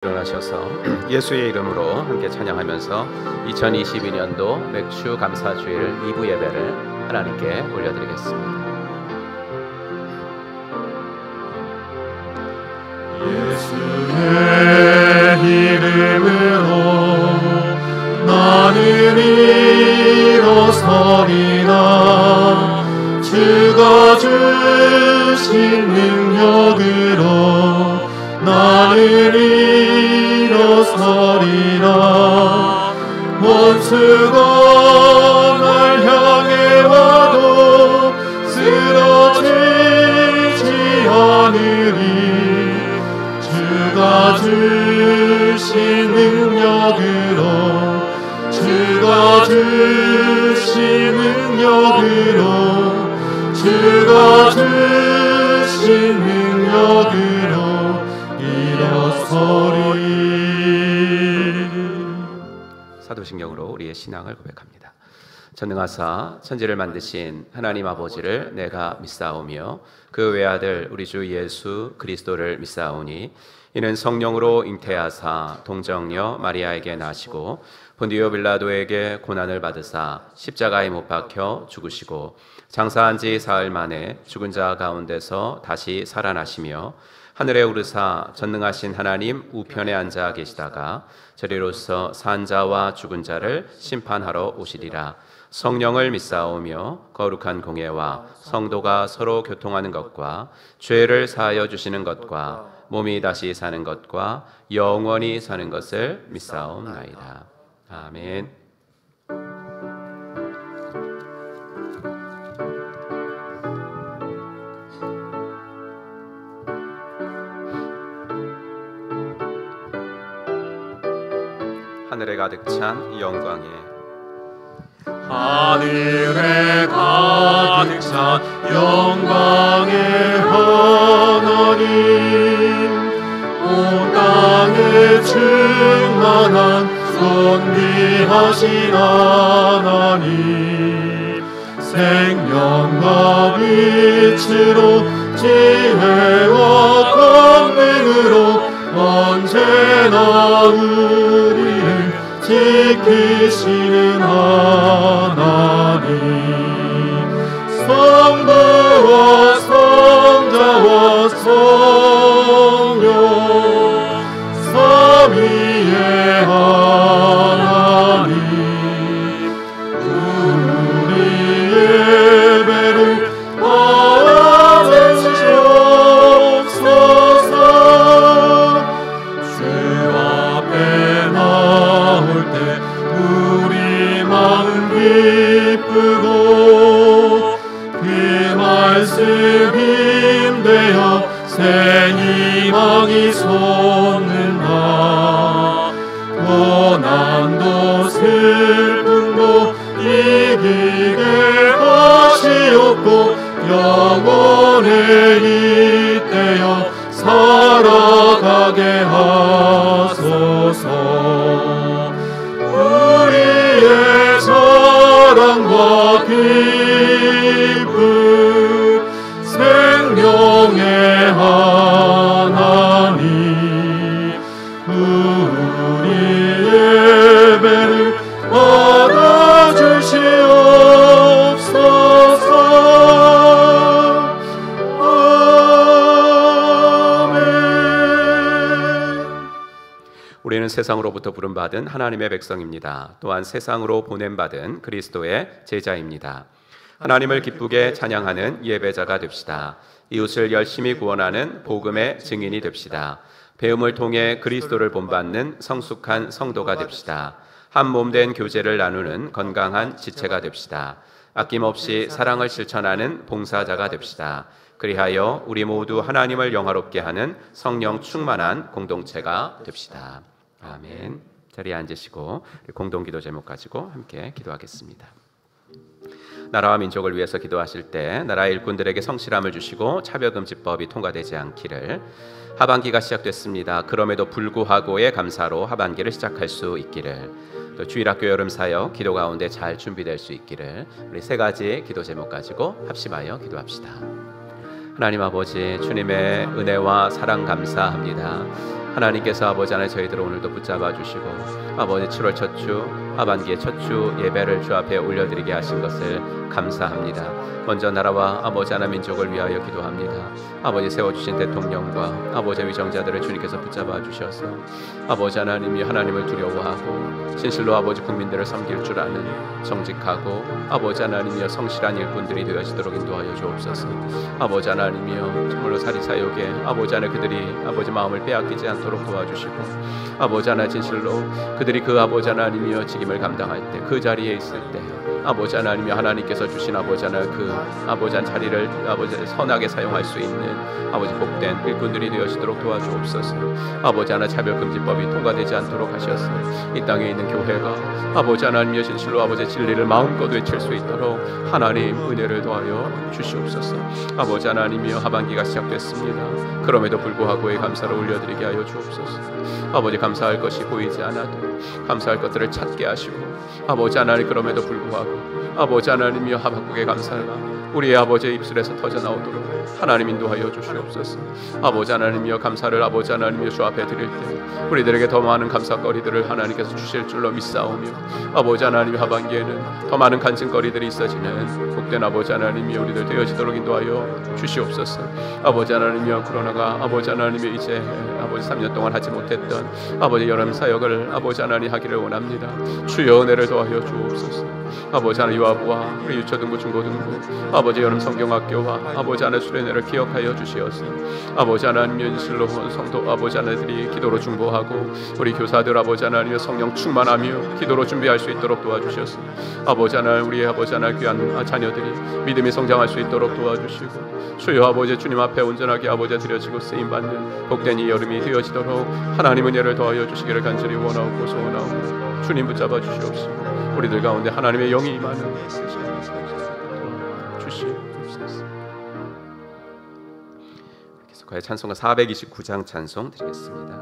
일어나셔서 예수의 이름으로 함께 찬양하면서 2022년도 맥주 감사주일 2부 예배를 하나님께 올려드리겠습니다. 예수의 이름으로 나는 일어서리라. 주가 주신 능력으로 나는 일어서리라. 원수가 날 향해 와도 쓰러지지 않으리. 주가 주신 능력으로, 주가 주신 능력으로, 주가 주신 능력으로 사도신경으로 우리의 신앙을 고백합니다. 전능하사 천지를 만드신 하나님 아버지를 내가 믿사오며 그 외아들 우리 주 예수 그리스도를 믿사오니 이는 성령으로 잉태하사 동정녀 마리아에게 나시고 본디오 빌라도에게 고난을 받으사 십자가에 못 박혀 죽으시고 장사한 지 사흘 만에 죽은 자 가운데서 다시 살아나시며 하늘에 오르사 전능하신 하나님 우편에 앉아 계시다가 저리로서 산 자와 죽은 자를 심판하러 오시리라. 성령을 믿사오며 거룩한 공예와 성도가 서로 교통하는 것과 죄를 사하여 주시는 것과 몸이 다시 사는 것과 영원히 사는 것을 믿사옵나이다. 아멘. 하늘에 가득 찬 영광에, 하늘에 가득 찬 영광의 하나님, 온 땅에 충만한 선비하신 하나님, 생명과 빛으로 지혜와 권능으로 언제나 우리를 지키시는 하나님, 성부와 성자와 성령 삼위의 하나님, 우리 예배를 받아주시옵소서. 주 앞에 나올 때 우리 마음 기쁘고 그 말씀 힘되어 새 희망이 솟는다. 고난도 슬픔도 이기게 하시옵고 영원에 잇대어 살아가게 하소서. 우리의 사랑과 기쁨 생명의 하나님, 우리 예배를 받아주시옵소서. 우리는 세상으로부터 부름받은 하나님의 백성입니다. 또한 세상으로 보냄받은 그리스도의 제자입니다. 하나님을 기쁘게 찬양하는 예배자가 됩시다. 이웃을 열심히 구원하는 복음의 증인이 됩시다. 배움을 통해 그리스도를 본받는 성숙한 성도가 됩시다. 한 몸된 교제를 나누는 건강한 지체가 됩시다. 아낌없이 사랑을 실천하는 봉사자가 됩시다. 그리하여 우리 모두 하나님을 영화롭게 하는 성령 충만한 공동체가 됩시다. 아멘. 자리에 앉으시고 공동기도 제목 가지고 함께 기도하겠습니다. 나라와 민족을 위해서 기도하실 때 나라의 일꾼들에게 성실함을 주시고 차별금지법이 통과되지 않기를. 하반기가 시작됐습니다. 그럼에도 불구하고의 감사로 하반기를 시작할 수 있기를. 또 주일학교 여름사역 기도 가운데 잘 준비될 수 있기를. 우리 세 가지 기도 제목 가지고 합심하여 기도합시다. 하나님 아버지, 주님의 은혜와 사랑 감사합니다. 하나님께서 아버지 안에 저희들을 오늘도 붙잡아 주시고 아버지 7월 첫 주 하반기의 첫 주 예배를 주 앞에 올려드리게 하신 것을 감사합니다. 먼저 나라와 아버지 하나 민족을 위하여 기도합니다. 아버지 세워주신 대통령과 아버지 위정자들을 주님께서 붙잡아 주셔서 아버지 하나님이 하나님을 두려워하고 진실로 아버지 국민들을 섬길 줄 아는 정직하고 아버지 하나님이여 성실한 일꾼들이 되어지도록 인도하여 주옵소서. 아버지 하나님이여 정말로 사리사욕에 아버지 하나 그들이 아버지 마음을 빼앗기지 않도록 도와주시고 아버지 하나 진실로 그들이 그 아버지 하나님이여 직임을 감당할 때 그 자리에 있을 때 아버지 하나님이 하나님께서 주신 아버지 하나 그 아버지 한 자리를 아버지 선하게 사용할 수 있는 아버지 복된 일꾼들이 되어지도록 도와주옵소서. 아버지 하나 차별금지법이 통과되지 않도록 하셔서 이 땅에 있는 교회가 아버지 하나님의 진실로 아버지 진리를 마음껏 외칠 수 있도록 하나님 은혜를 더하여 주시옵소서. 아버지 하나님이여 하반기가 시작됐습니다. 그럼에도 불구하고 이 감사를 올려드리게 하여 주옵소서. 아버지 감사할 것이 보이지 않아도 감사할 것들을 찾게 하시고 아버지 하나님 그럼에도 불구하고 아버지 하나님이여 하박국의 감사가 우리의 아버지의 입술에서 터져나오도록 하나님 인도하여 주시옵소서. 아버지 하나님이여 감사를 아버지 하나님이여 주 앞에 드릴 때 우리들에게 더 많은 감사거리들을 하나님께서 주실 줄로 믿사오며 아버지 하나님 하반기에는 더 많은 간증거리들이 있어지는 복된 아버지 하나님이여 우리들 되어지도록 인도하여 주시옵소서. 아버지 하나님이여 코로나가 아버지 하나님이 이제 아버지 3년 동안 하지 못했던 아버지 여름 사역을 아버지 하나님 하기를 원합니다. 주여 은혜를 더하여 주옵소서. 아버지 하나님 유아부와 우리 유초등부 중고등부 아버지 여름 성경학교와 아버지 하나님 수련회를 기억하여 주시옵소서. 아버지 하나님 연실로 성도 아버지 하나님들이 기도로 중보하고 우리 교사들 아버지 하나님 성령 충만하며 기도로 준비할 수 있도록 도와주셔서 아버지 하나님 우리의 아버지 하나님 귀한 자녀들이 믿음이 성장할 수 있도록 도와주시고 주여 아버지 주님 앞에 온전하게 아버지 드려지고 쓰임받는 복된 이 여름이 되어지도록 하나님 은혜를 더하여 주시기를 간절히 원하고 소원하오며 주님 붙잡아 주시옵시고 우리들 가운데 하나님의 영이 임하는 주시옵소서. 계속하여 찬송가 429장 찬송 드리겠습니다.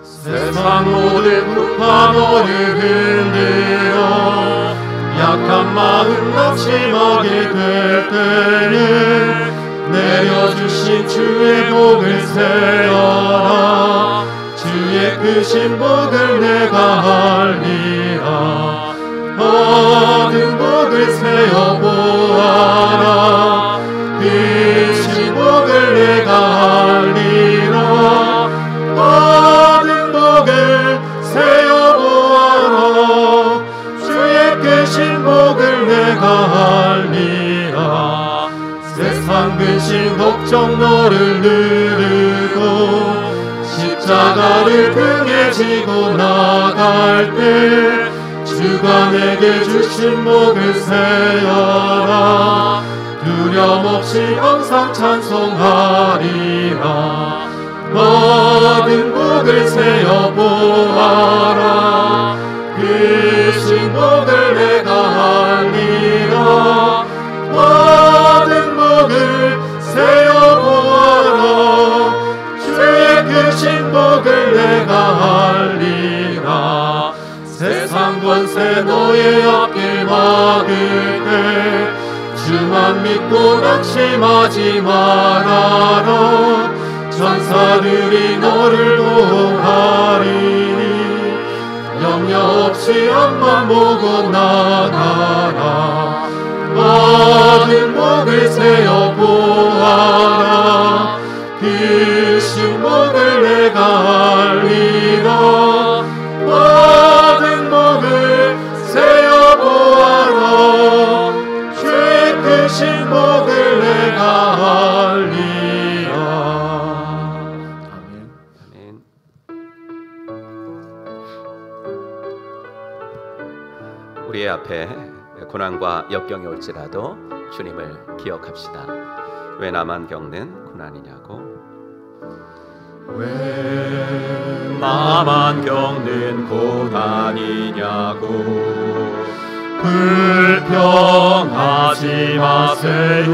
세상 모든 무파도를 흔들어 약한 마음 낙심하게 될 때에 내려주신 주의 복을 세어라. 주의 크신 복을 내가 알리라. 모든 복을 세어보아라. 크신 복을 내가 알리라. 모든 복을 세어보아라. 주의 크신 복을 내가 알리라. 세상 근심 걱정 너를 누르고 십자가를 등에 지고 나갈 때 주가 내게 주신 복을 세어라. 두려움 없이 항상 찬송하리라. 모든 복을 세어보아라. 크신 복을 내가 알리라. 모든 복을 세어보아라. 주의 크신 복을 내가 알리라. 세상 권세 너의 앞길 막을 때 주만 믿고 낙심하지 말아라. 천사들이 너를 보호하리니 염려 없이 앞만 보고 나가라. 모든 복을 세어보아라. 크신 복을 내가 알리라. 모든 복을 세어보아라. 주의 크신 복을 내가 알리라. 아멘. 아멘. 우리의 앞에 고난과 역경이 올지라도 주님을 기억합시다. 왜 나만 겪는 고난이냐고, 왜 나만 겪는 고난이냐고 불평하지 마세요.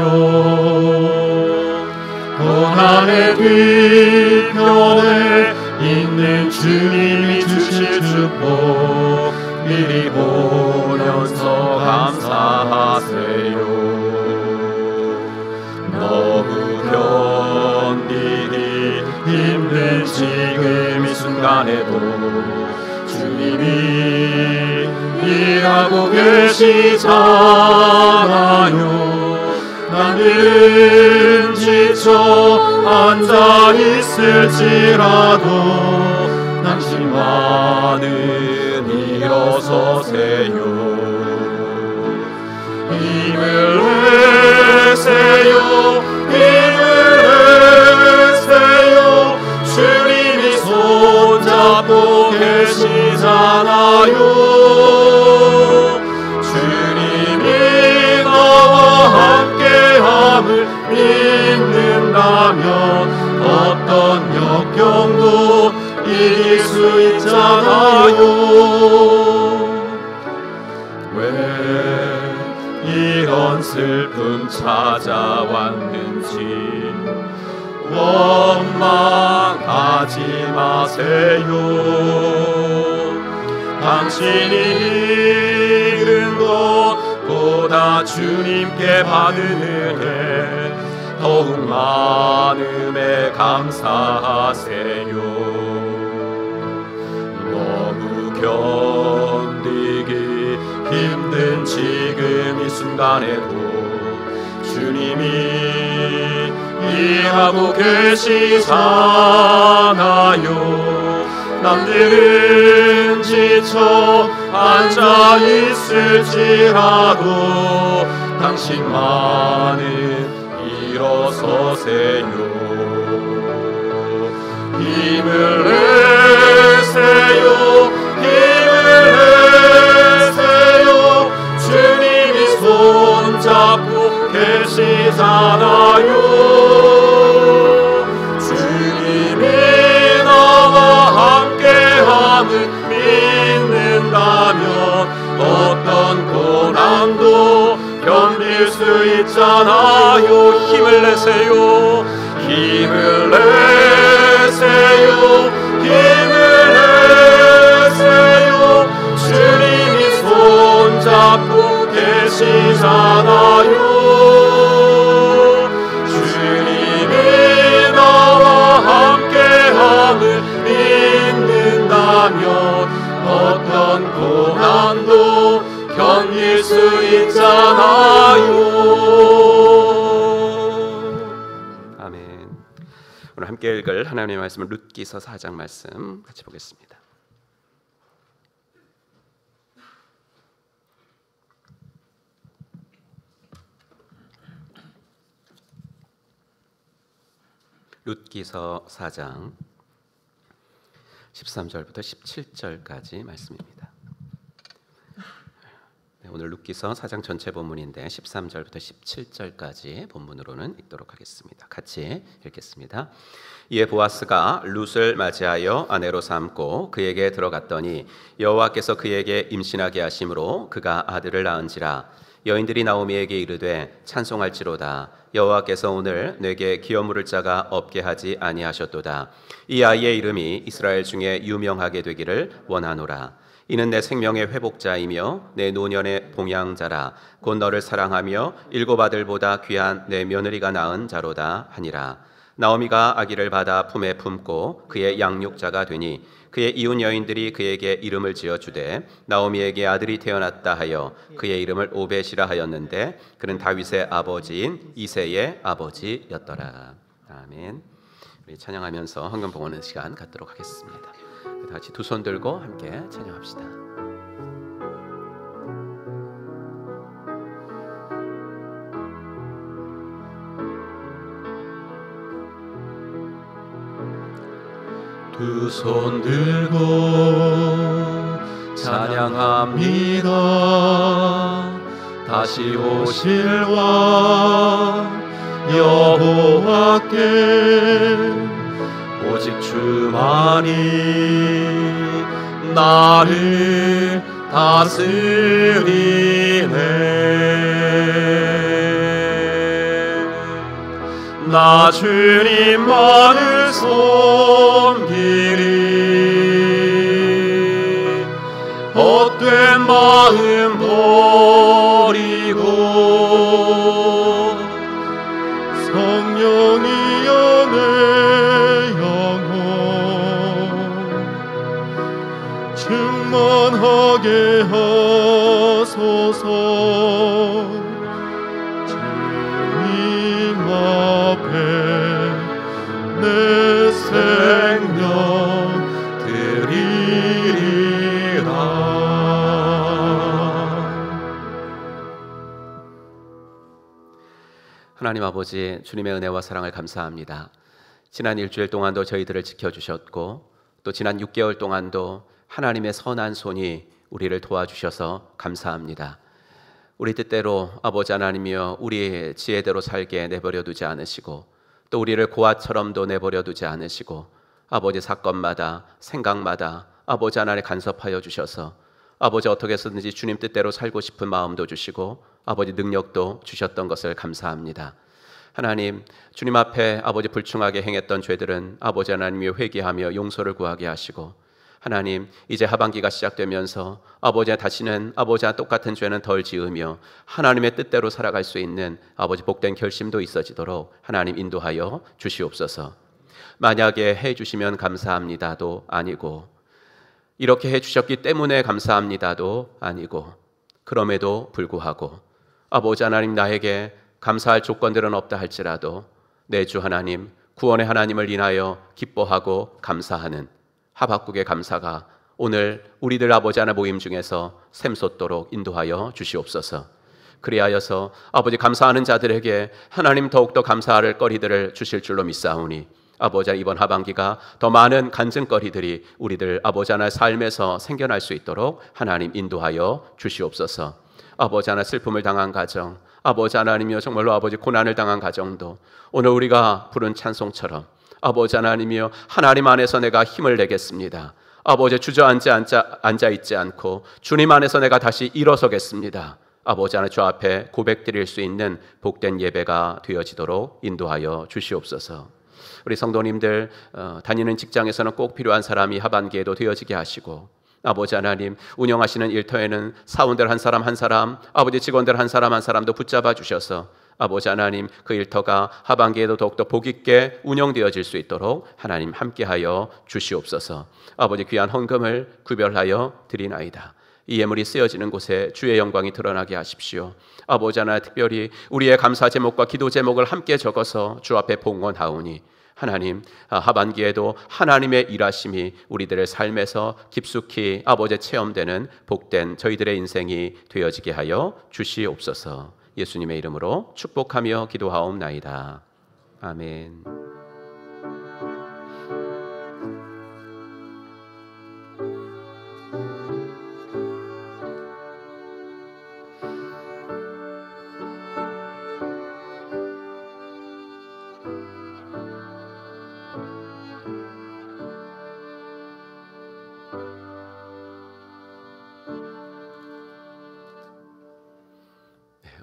고난의 뒤편에 있는 주님이 주실 축복 미리 보면서 감사하세요. 마세요. 너무 견디기 힘든 지금 이 순간에도 주님이 일하고 계시잖아요. 나는 지쳐 앉아 있을지라도 당신만은 일어서세요. 힘을 내세요. 힘을 내세요. 주님이 손잡고 계시잖아요. 주님이 나와 함께함을 믿는다면 어떤 역경도 이길 수 있잖아요. 왜 이런 슬픔 찾아왔는지 원망하지 마세요. 당신이 잃은 것보다 주님께 받은 은혜 더욱 많음에 감사하세요. 너무 견디기 힘든 지금 이 순간에도 주님이 일하고 계시잖아요. 남들은 지쳐 앉아 있을지라도 당신만은 일어서세요. 힘을 내세요. 힘을 내세요. 주님이 손잡고 계시잖아요. 주님이 나와 함께함을 믿는다면 어떤 고난도 견딜 수 있잖아요. 힘을 내세요. 힘을 내세요. 힘을 내세요. 주님이 손잡고 계시잖아요. 주님이 나와 함께함을 믿는다면 어떤 고난도 견딜 수 있잖아요. 아멘. 오늘 함께 읽을 하나님의 말씀은 룻기서 4장 말씀 같이 보겠습니다. 룻기서 4장 13절부터 17절까지 말씀입니다. 오늘 룻기서 4장 전체 본문인데 13절부터 17절까지 본문으로는 읽도록 하겠습니다. 같이 읽겠습니다. 이에 보아스가 룻을 맞이하여 아내로 삼고 그에게 들어갔더니 여호와께서 그에게 임신하게 하심으로 그가 아들을 낳은지라. 여인들이 나오미에게 이르되 찬송할지로다. 여호와께서 오늘 내게 기업 물을 자가 없게 하지 아니하셨도다. 이 아이의 이름이 이스라엘 중에 유명하게 되기를 원하노라. 이는 내 생명의 회복자이며 내 노년의 봉양자라. 곧 너를 사랑하며 일곱 아들보다 귀한 내 며느리가 낳은 자로다 하니라. 나오미가 아기를 받아 품에 품고 그의 양육자가 되니 그의 이웃 여인들이 그에게 이름을 지어주되 나오미에게 아들이 태어났다 하여 그의 이름을 오벳이라 하였는데 그는 다윗의 아버지인 이새의 아버지였더라. 아멘. 우리 찬양하면서 헌금 봉헌의 시간 갖도록 하겠습니다. 다 같이 두 손 들고 함께 찬양합시다. 두 손 들고 찬양합니다. 다시 오실 왕 여호와께 오직 주만이 나를 다스리네. 나 주님만을 섬기리. 헛된 마음 버리고 주옵소서. 주님 앞에 내 생명 드리리라. 하나님 아버지, 주님의 은혜와 사랑을 감사합니다. 지난 일주일 동안도 저희들을 지켜주셨고 또 지난 6개월 동안도 하나님의 선한 손이 우리를 도와주셔서 감사합니다. 우리 뜻대로 아버지 하나님이여 우리 지혜대로 살게 내버려 두지 않으시고 또 우리를 고아처럼도 내버려 두지 않으시고 아버지 사건마다 생각마다 아버지 하나님 간섭하여 주셔서 아버지 어떻게 해서든지 주님 뜻대로 살고 싶은 마음도 주시고 아버지 능력도 주셨던 것을 감사합니다. 하나님, 주님 앞에 아버지 불충하게 행했던 죄들은 아버지 하나님이 회개하며 용서를 구하게 하시고 하나님, 이제 하반기가 시작되면서 아버지 다시는 아버지와 똑같은 죄는 덜 지으며 하나님의 뜻대로 살아갈 수 있는 아버지 복된 결심도 있어지도록 하나님 인도하여 주시옵소서. 만약에 해주시면 감사합니다도 아니고 이렇게 해주셨기 때문에 감사합니다도 아니고 그럼에도 불구하고 아버지 하나님 나에게 감사할 조건들은 없다 할지라도 내 주 하나님 구원의 하나님을 인하여 기뻐하고 감사하는 하박국의 감사가 오늘 우리들 아버지 하나 모임 중에서 샘솟도록 인도하여 주시옵소서. 그리하여서 아버지 감사하는 자들에게 하나님 더욱더 감사할 거리들을 주실 줄로 믿사오니 아버지 이번 하반기가 더 많은 간증거리들이 우리들 아버지 하나의 삶에서 생겨날 수 있도록 하나님 인도하여 주시옵소서. 아버지 하나 슬픔을 당한 가정, 아버지 하나님이여 정말로 아버지 고난을 당한 가정도 오늘 우리가 부른 찬송처럼 아버지 하나님이여 하나님 안에서 내가 힘을 내겠습니다. 아버지 주저앉아 있지 않고 주님 안에서 내가 다시 일어서겠습니다. 아버지 하나님 주 앞에 고백드릴 수 있는 복된 예배가 되어지도록 인도하여 주시옵소서. 우리 성도님들 다니는 직장에서는 꼭 필요한 사람이 하반기에도 되어지게 하시고 아버지 하나님 운영하시는 일터에는 사원들 한 사람 한 사람 아버지 직원들 한 사람 한 사람도 붙잡아 주셔서 아버지 하나님 그 일터가 하반기에도 더욱더 복있게 운영되어질 수 있도록 하나님 함께하여 주시옵소서. 아버지 귀한 헌금을 구별하여 드리나이다. 이 예물이 쓰여지는 곳에 주의 영광이 드러나게 하십시오. 아버지 하나님 특별히 우리의 감사 제목과 기도 제목을 함께 적어서 주 앞에 봉헌하오니 하나님 하반기에도 하나님의 일하심이 우리들의 삶에서 깊숙이 아버지 체험되는 복된 저희들의 인생이 되어지게 하여 주시옵소서. 예수님의 이름으로 축복하며 기도하옵나이다. 아멘.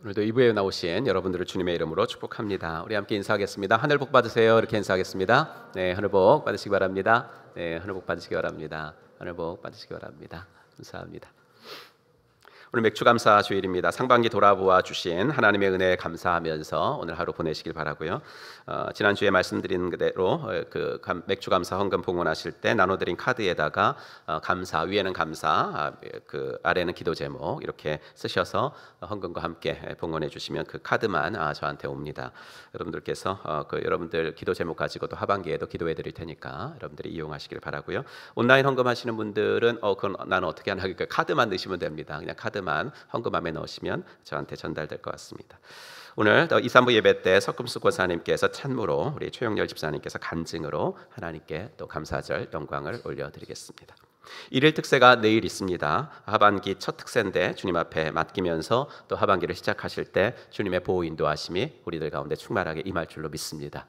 오늘도 2부에 나오신 여러분들을 주님의 이름으로 축복합니다. 우리 함께 인사하겠습니다. 하늘 복 받으세요. 이렇게 인사하겠습니다. 네, 하늘 복 받으시기 바랍니다. 네, 하늘 복 받으시기 바랍니다. 하늘 복 받으시기 바랍니다. 감사합니다. 오늘 맥주감사 주일입니다. 상반기 돌아보아 주신 하나님의 은혜에 감사하면서 오늘 하루 보내시길 바라고요. 지난주에 말씀드린 그대로 그 맥주감사 헌금 봉헌하실 때 나눠드린 카드에다가 감사, 위에는 감사, 그 아래는 기도 제목 이렇게 쓰셔서 헌금과 함께 봉헌해 주시면 그 카드만 저한테 옵니다. 여러분들께서 그 여러분들 기도 제목 가지고도 하반기에도 기도해 드릴 테니까 여러분들이 이용하시길 바라고요. 온라인 헌금하시는 분들은 그건 나는 어떻게 하나 그 카드만 넣으시면 됩니다. 그냥 카드만 헌금함에 넣으시면 저한테 전달될 것 같습니다. 오늘 2, 3부 예배 때 석금수 권사님께서 찬무로 우리 최영렬 집사님께서 간증으로 하나님께 또 감사절 영광을 올려드리겠습니다. 일일 특세가 내일 있습니다. 하반기 첫 특세인데 주님 앞에 맡기면서 또 하반기를 시작하실 때 주님의 보호 인도하심이 우리들 가운데 충만하게 임할 줄로 믿습니다.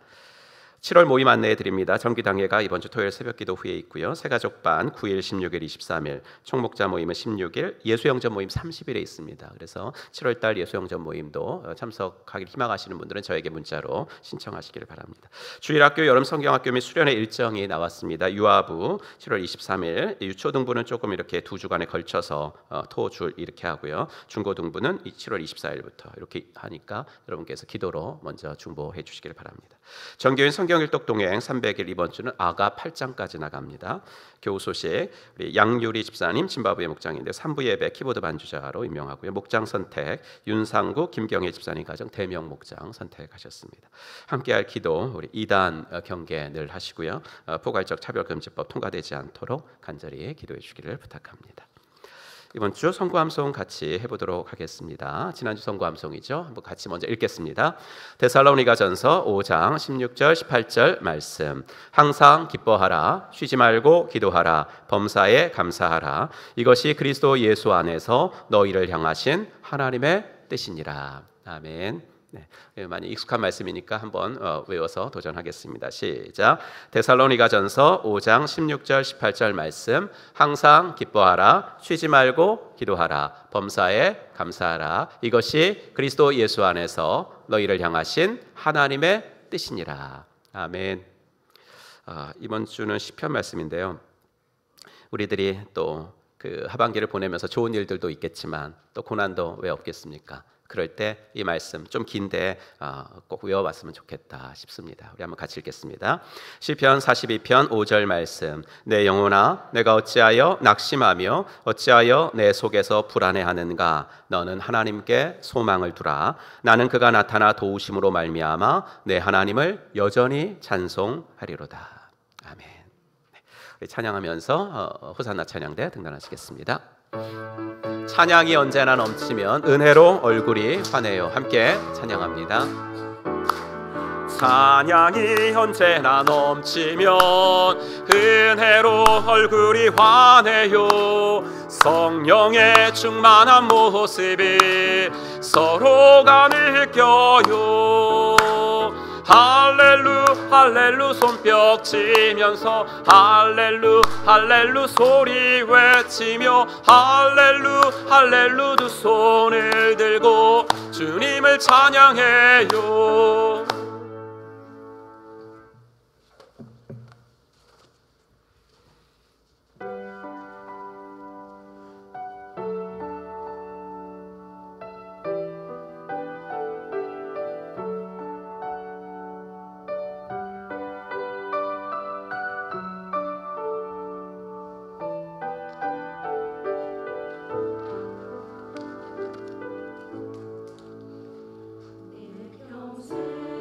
7월 모임 안내해 드립니다. 정기당회가 이번 주 토요일 새벽기도 후에 있고요. 새가족반 9일, 16일, 23일, 총목자 모임은 16일, 예수영전 모임 30일에 있습니다. 그래서 7월달 예수영전 모임도 참석하길 희망하시는 분들은 저에게 문자로 신청하시기를 바랍니다. 주일학교, 여름성경학교 및 수련회 일정이 나왔습니다. 유아부 7월 23일, 유초등부는 조금 이렇게 두 주간에 걸쳐서 토줄 이렇게 하고요. 중고등부는 7월 24일부터 이렇게 하니까 여러분께서 기도로 먼저 중보해 주시기를 바랍니다. 정교인 성경 성경일독 동행 300일 이번 주는 아가 8장까지 나갑니다. 교우 소식 우리 양유리 집사님 짐바브웨 목장인데 3부 예배 키보드 반주자로 임명하고요. 목장 선택 윤상구 김경애 집사님 가정 대명 목장 선택하셨습니다. 함께할 기도 우리 2단 경계 늘 하시고요. 포괄적 차별금지법 통과되지 않도록 간절히 기도해 주기를 부탁합니다. 이번 주 선구함송 같이 해보도록 하겠습니다. 지난주 선구함송이죠. 한번 같이 먼저 읽겠습니다. 데살로니가전서 5장 16절 18절 말씀. 항상 기뻐하라, 쉬지 말고 기도하라, 범사에 감사하라. 이것이 그리스도 예수 안에서 너희를 향하신 하나님의 뜻이니라. 아멘. 네, 많이 익숙한 말씀이니까 한번 외워서 도전하겠습니다. 시작. 데살로니가전서 5장 16절 18절 말씀. 항상 기뻐하라, 쉬지 말고 기도하라, 범사에 감사하라. 이것이 그리스도 예수 안에서 너희를 향하신 하나님의 뜻이니라. 아멘. 이번 주는 시편 말씀인데요. 우리들이 또 그 하반기를 보내면서 좋은 일들도 있겠지만 또 고난도 왜 없겠습니까? 그럴 때 이 말씀 좀 긴데 꼭 외워봤으면 좋겠다 싶습니다. 우리 한번 같이 읽겠습니다. 시편 42편 5절 말씀. 내 영혼아, 내가 어찌하여 낙심하며 어찌하여 내 속에서 불안해하는가? 너는 하나님께 소망을 두라. 나는 그가 나타나 도우심으로 말미암아 내 하나님을 여전히 찬송하리로다. 아멘. 우리 찬양하면서 호산나 찬양대 등단하시겠습니다. 찬양이 언제나 넘치면 은혜로 얼굴이 환해요. 함께 찬양합니다. 찬양이 언제나 넘치면 은혜로 얼굴이 환해요. 성령의 충만한 모습이 서로가 느껴요. 할렐루 할렐루 손뼉 치면서 할렐루 할렐루 소리 외치며 할렐루 할렐루 두 손을 들고 주님을 찬양해요. 평생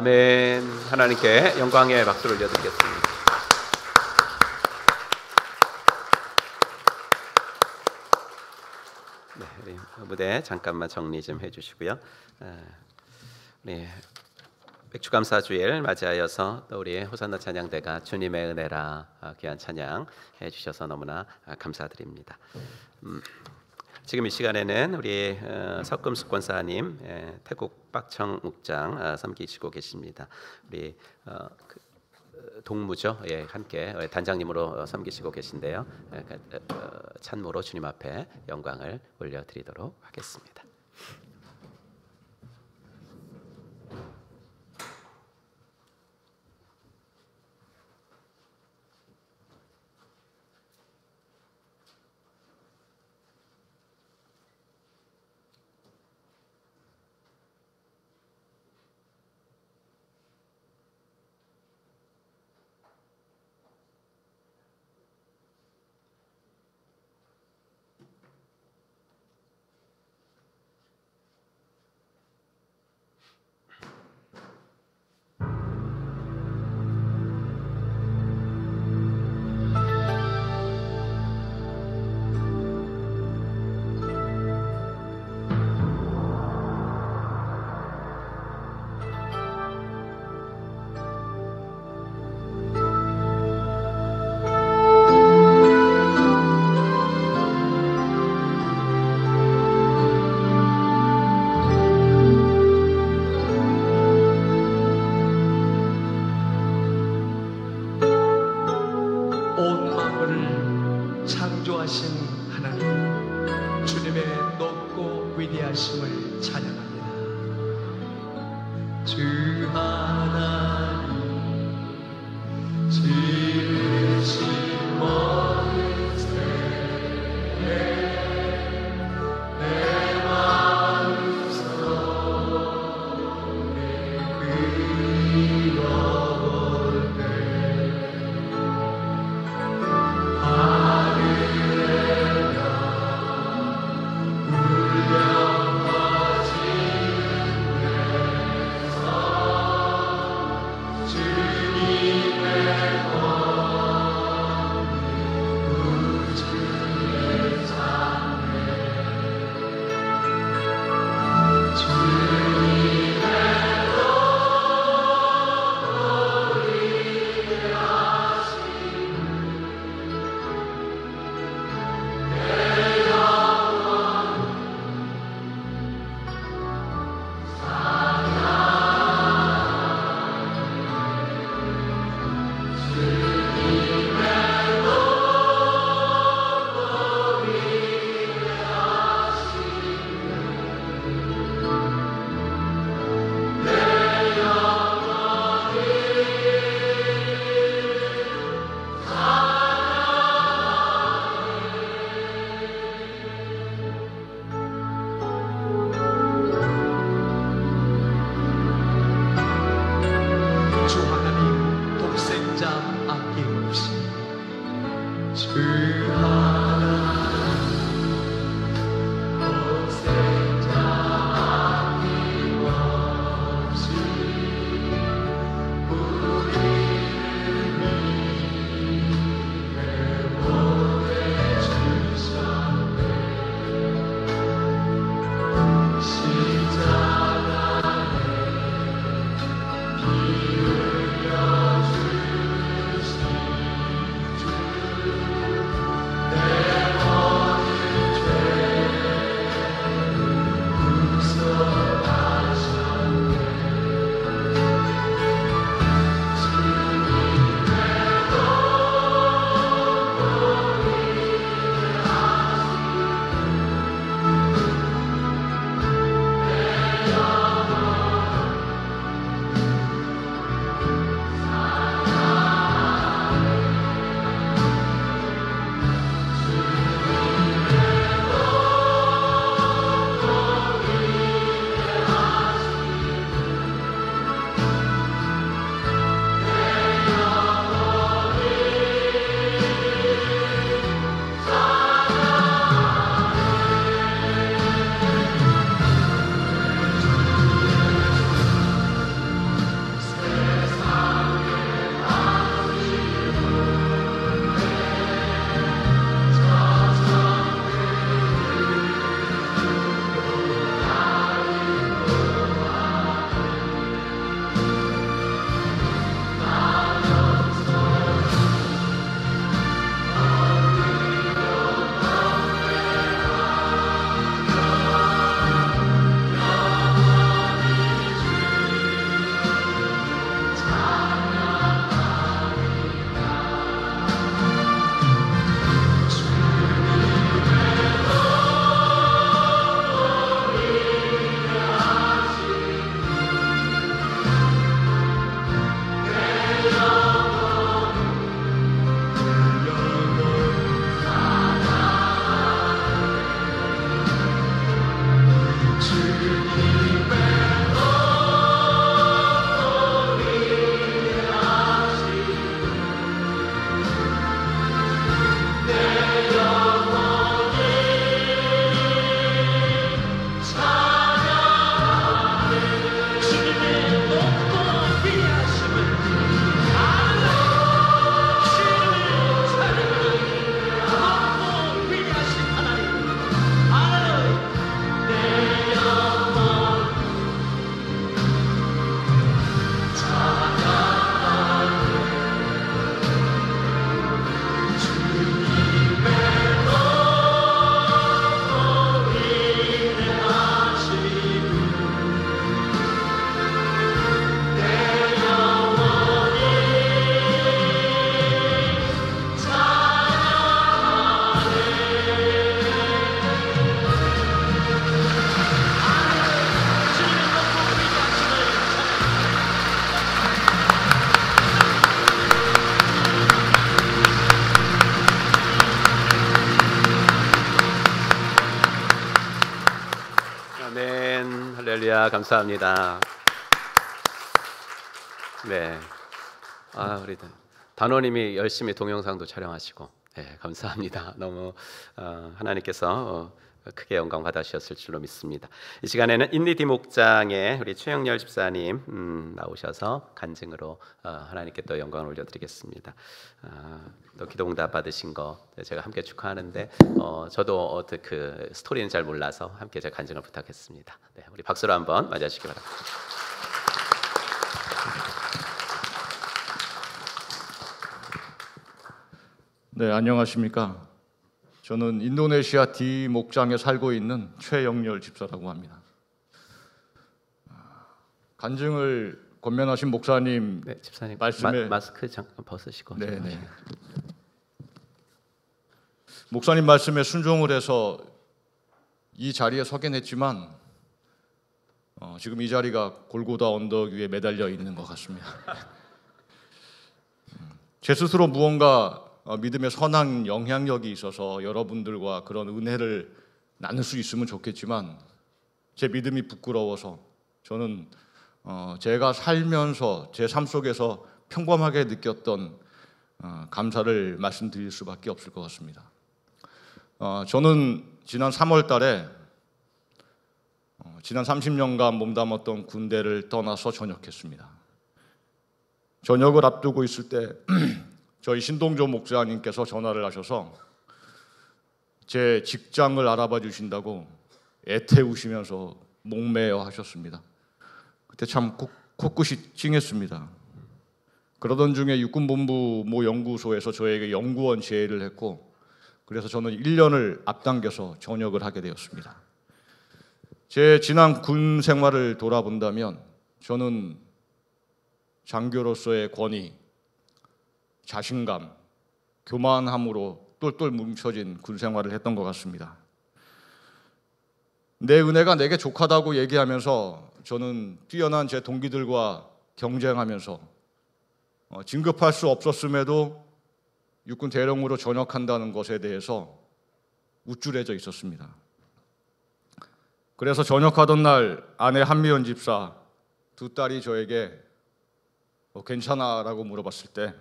아멘. 하나님께 영광의 박수를 올려드리겠습니다. 네, 우리 무대 잠깐만 정리 좀 해주시고요. 우리 백주감사주일 맞이하여서 또 우리 호산나 찬양대가 주님의 은혜라 귀한 찬양 해주셔서 너무나 감사드립니다. 지금 이 시간에는 우리 석금숙 권사님 태국 박청 묵장 섬기시고 계십니다. 우리 동무죠. 예, 함께 단장님으로 섬기시고 계신데요. 찬모로 주님 앞에 영광을 올려드리도록 하겠습니다. 온 만물을 창조하신 하나님, 주님의 높고 위대하심을 찬양합니다. 주 하나님 지으신 모든 세계 내 마음속에 그려볼 때 감사합니다. 네. 우리 단원님이 열심히 동영상도 촬영하시고, 네, 감사합니다. 너무 하나님께서 크게 영광 받으셨을 줄로 믿습니다. 이 시간에는 인리디 목장의 우리 최영렬 집사님 나오셔서 간증으로 하나님께 또 영광을 올려드리겠습니다. 또 기도응답 받으신 거 제가 함께 축하하는데 저도 그 스토리는 잘 몰라서 함께 제가 간증을 부탁했습니다. 네, 우리 박수로 한번 맞이하시기 바랍니다. 네, 안녕하십니까. 저는 인도네시아 디 목장에 살고 있는 최영렬 집사라고 합니다. 간증을 권면하신 목사님, 네, 집사님 말씀에 마스크 잠깐 벗으시고. 네. 목사님 말씀에 순종을 해서 이 자리에 서긴 했지만 지금 이 자리가 골고다 언덕 위에 매달려 있는 것 같습니다. 제 스스로 무언가 믿음의 선한 영향력이 있어서 여러분들과 그런 은혜를 나눌 수 있으면 좋겠지만 제 믿음이 부끄러워서 저는 제가 살면서 제 삶 속에서 평범하게 느꼈던 감사를 말씀드릴 수밖에 없을 것 같습니다. 저는 지난 3월 달에 지난 30년간 몸담았던 군대를 떠나서 전역했습니다. 전역을 앞두고 있을 때 저희 신동조 목사님께서 전화를 하셔서 제 직장을 알아봐 주신다고 애태우시면서 목매어 하셨습니다. 그때 참 코끝이 찡했습니다. 그러던 중에 육군본부 모 연구소에서 저에게 연구원 제의를 했고 그래서 저는 1년을 앞당겨서 전역을 하게 되었습니다. 제 지난 군 생활을 돌아본다면 저는 장교로서의 권위, 자신감, 교만함으로 똘똘 뭉쳐진 군 생활을 했던 것 같습니다. 내 은혜가 내게 족하다고 얘기하면서 저는 뛰어난 제 동기들과 경쟁하면서 진급할 수 없었음에도 육군 대령으로 전역한다는 것에 대해서 우쭐해져 있었습니다. 그래서 전역하던 날 아내 한미연 집사, 두 딸이 저에게 괜찮아? 라고 물어봤을 때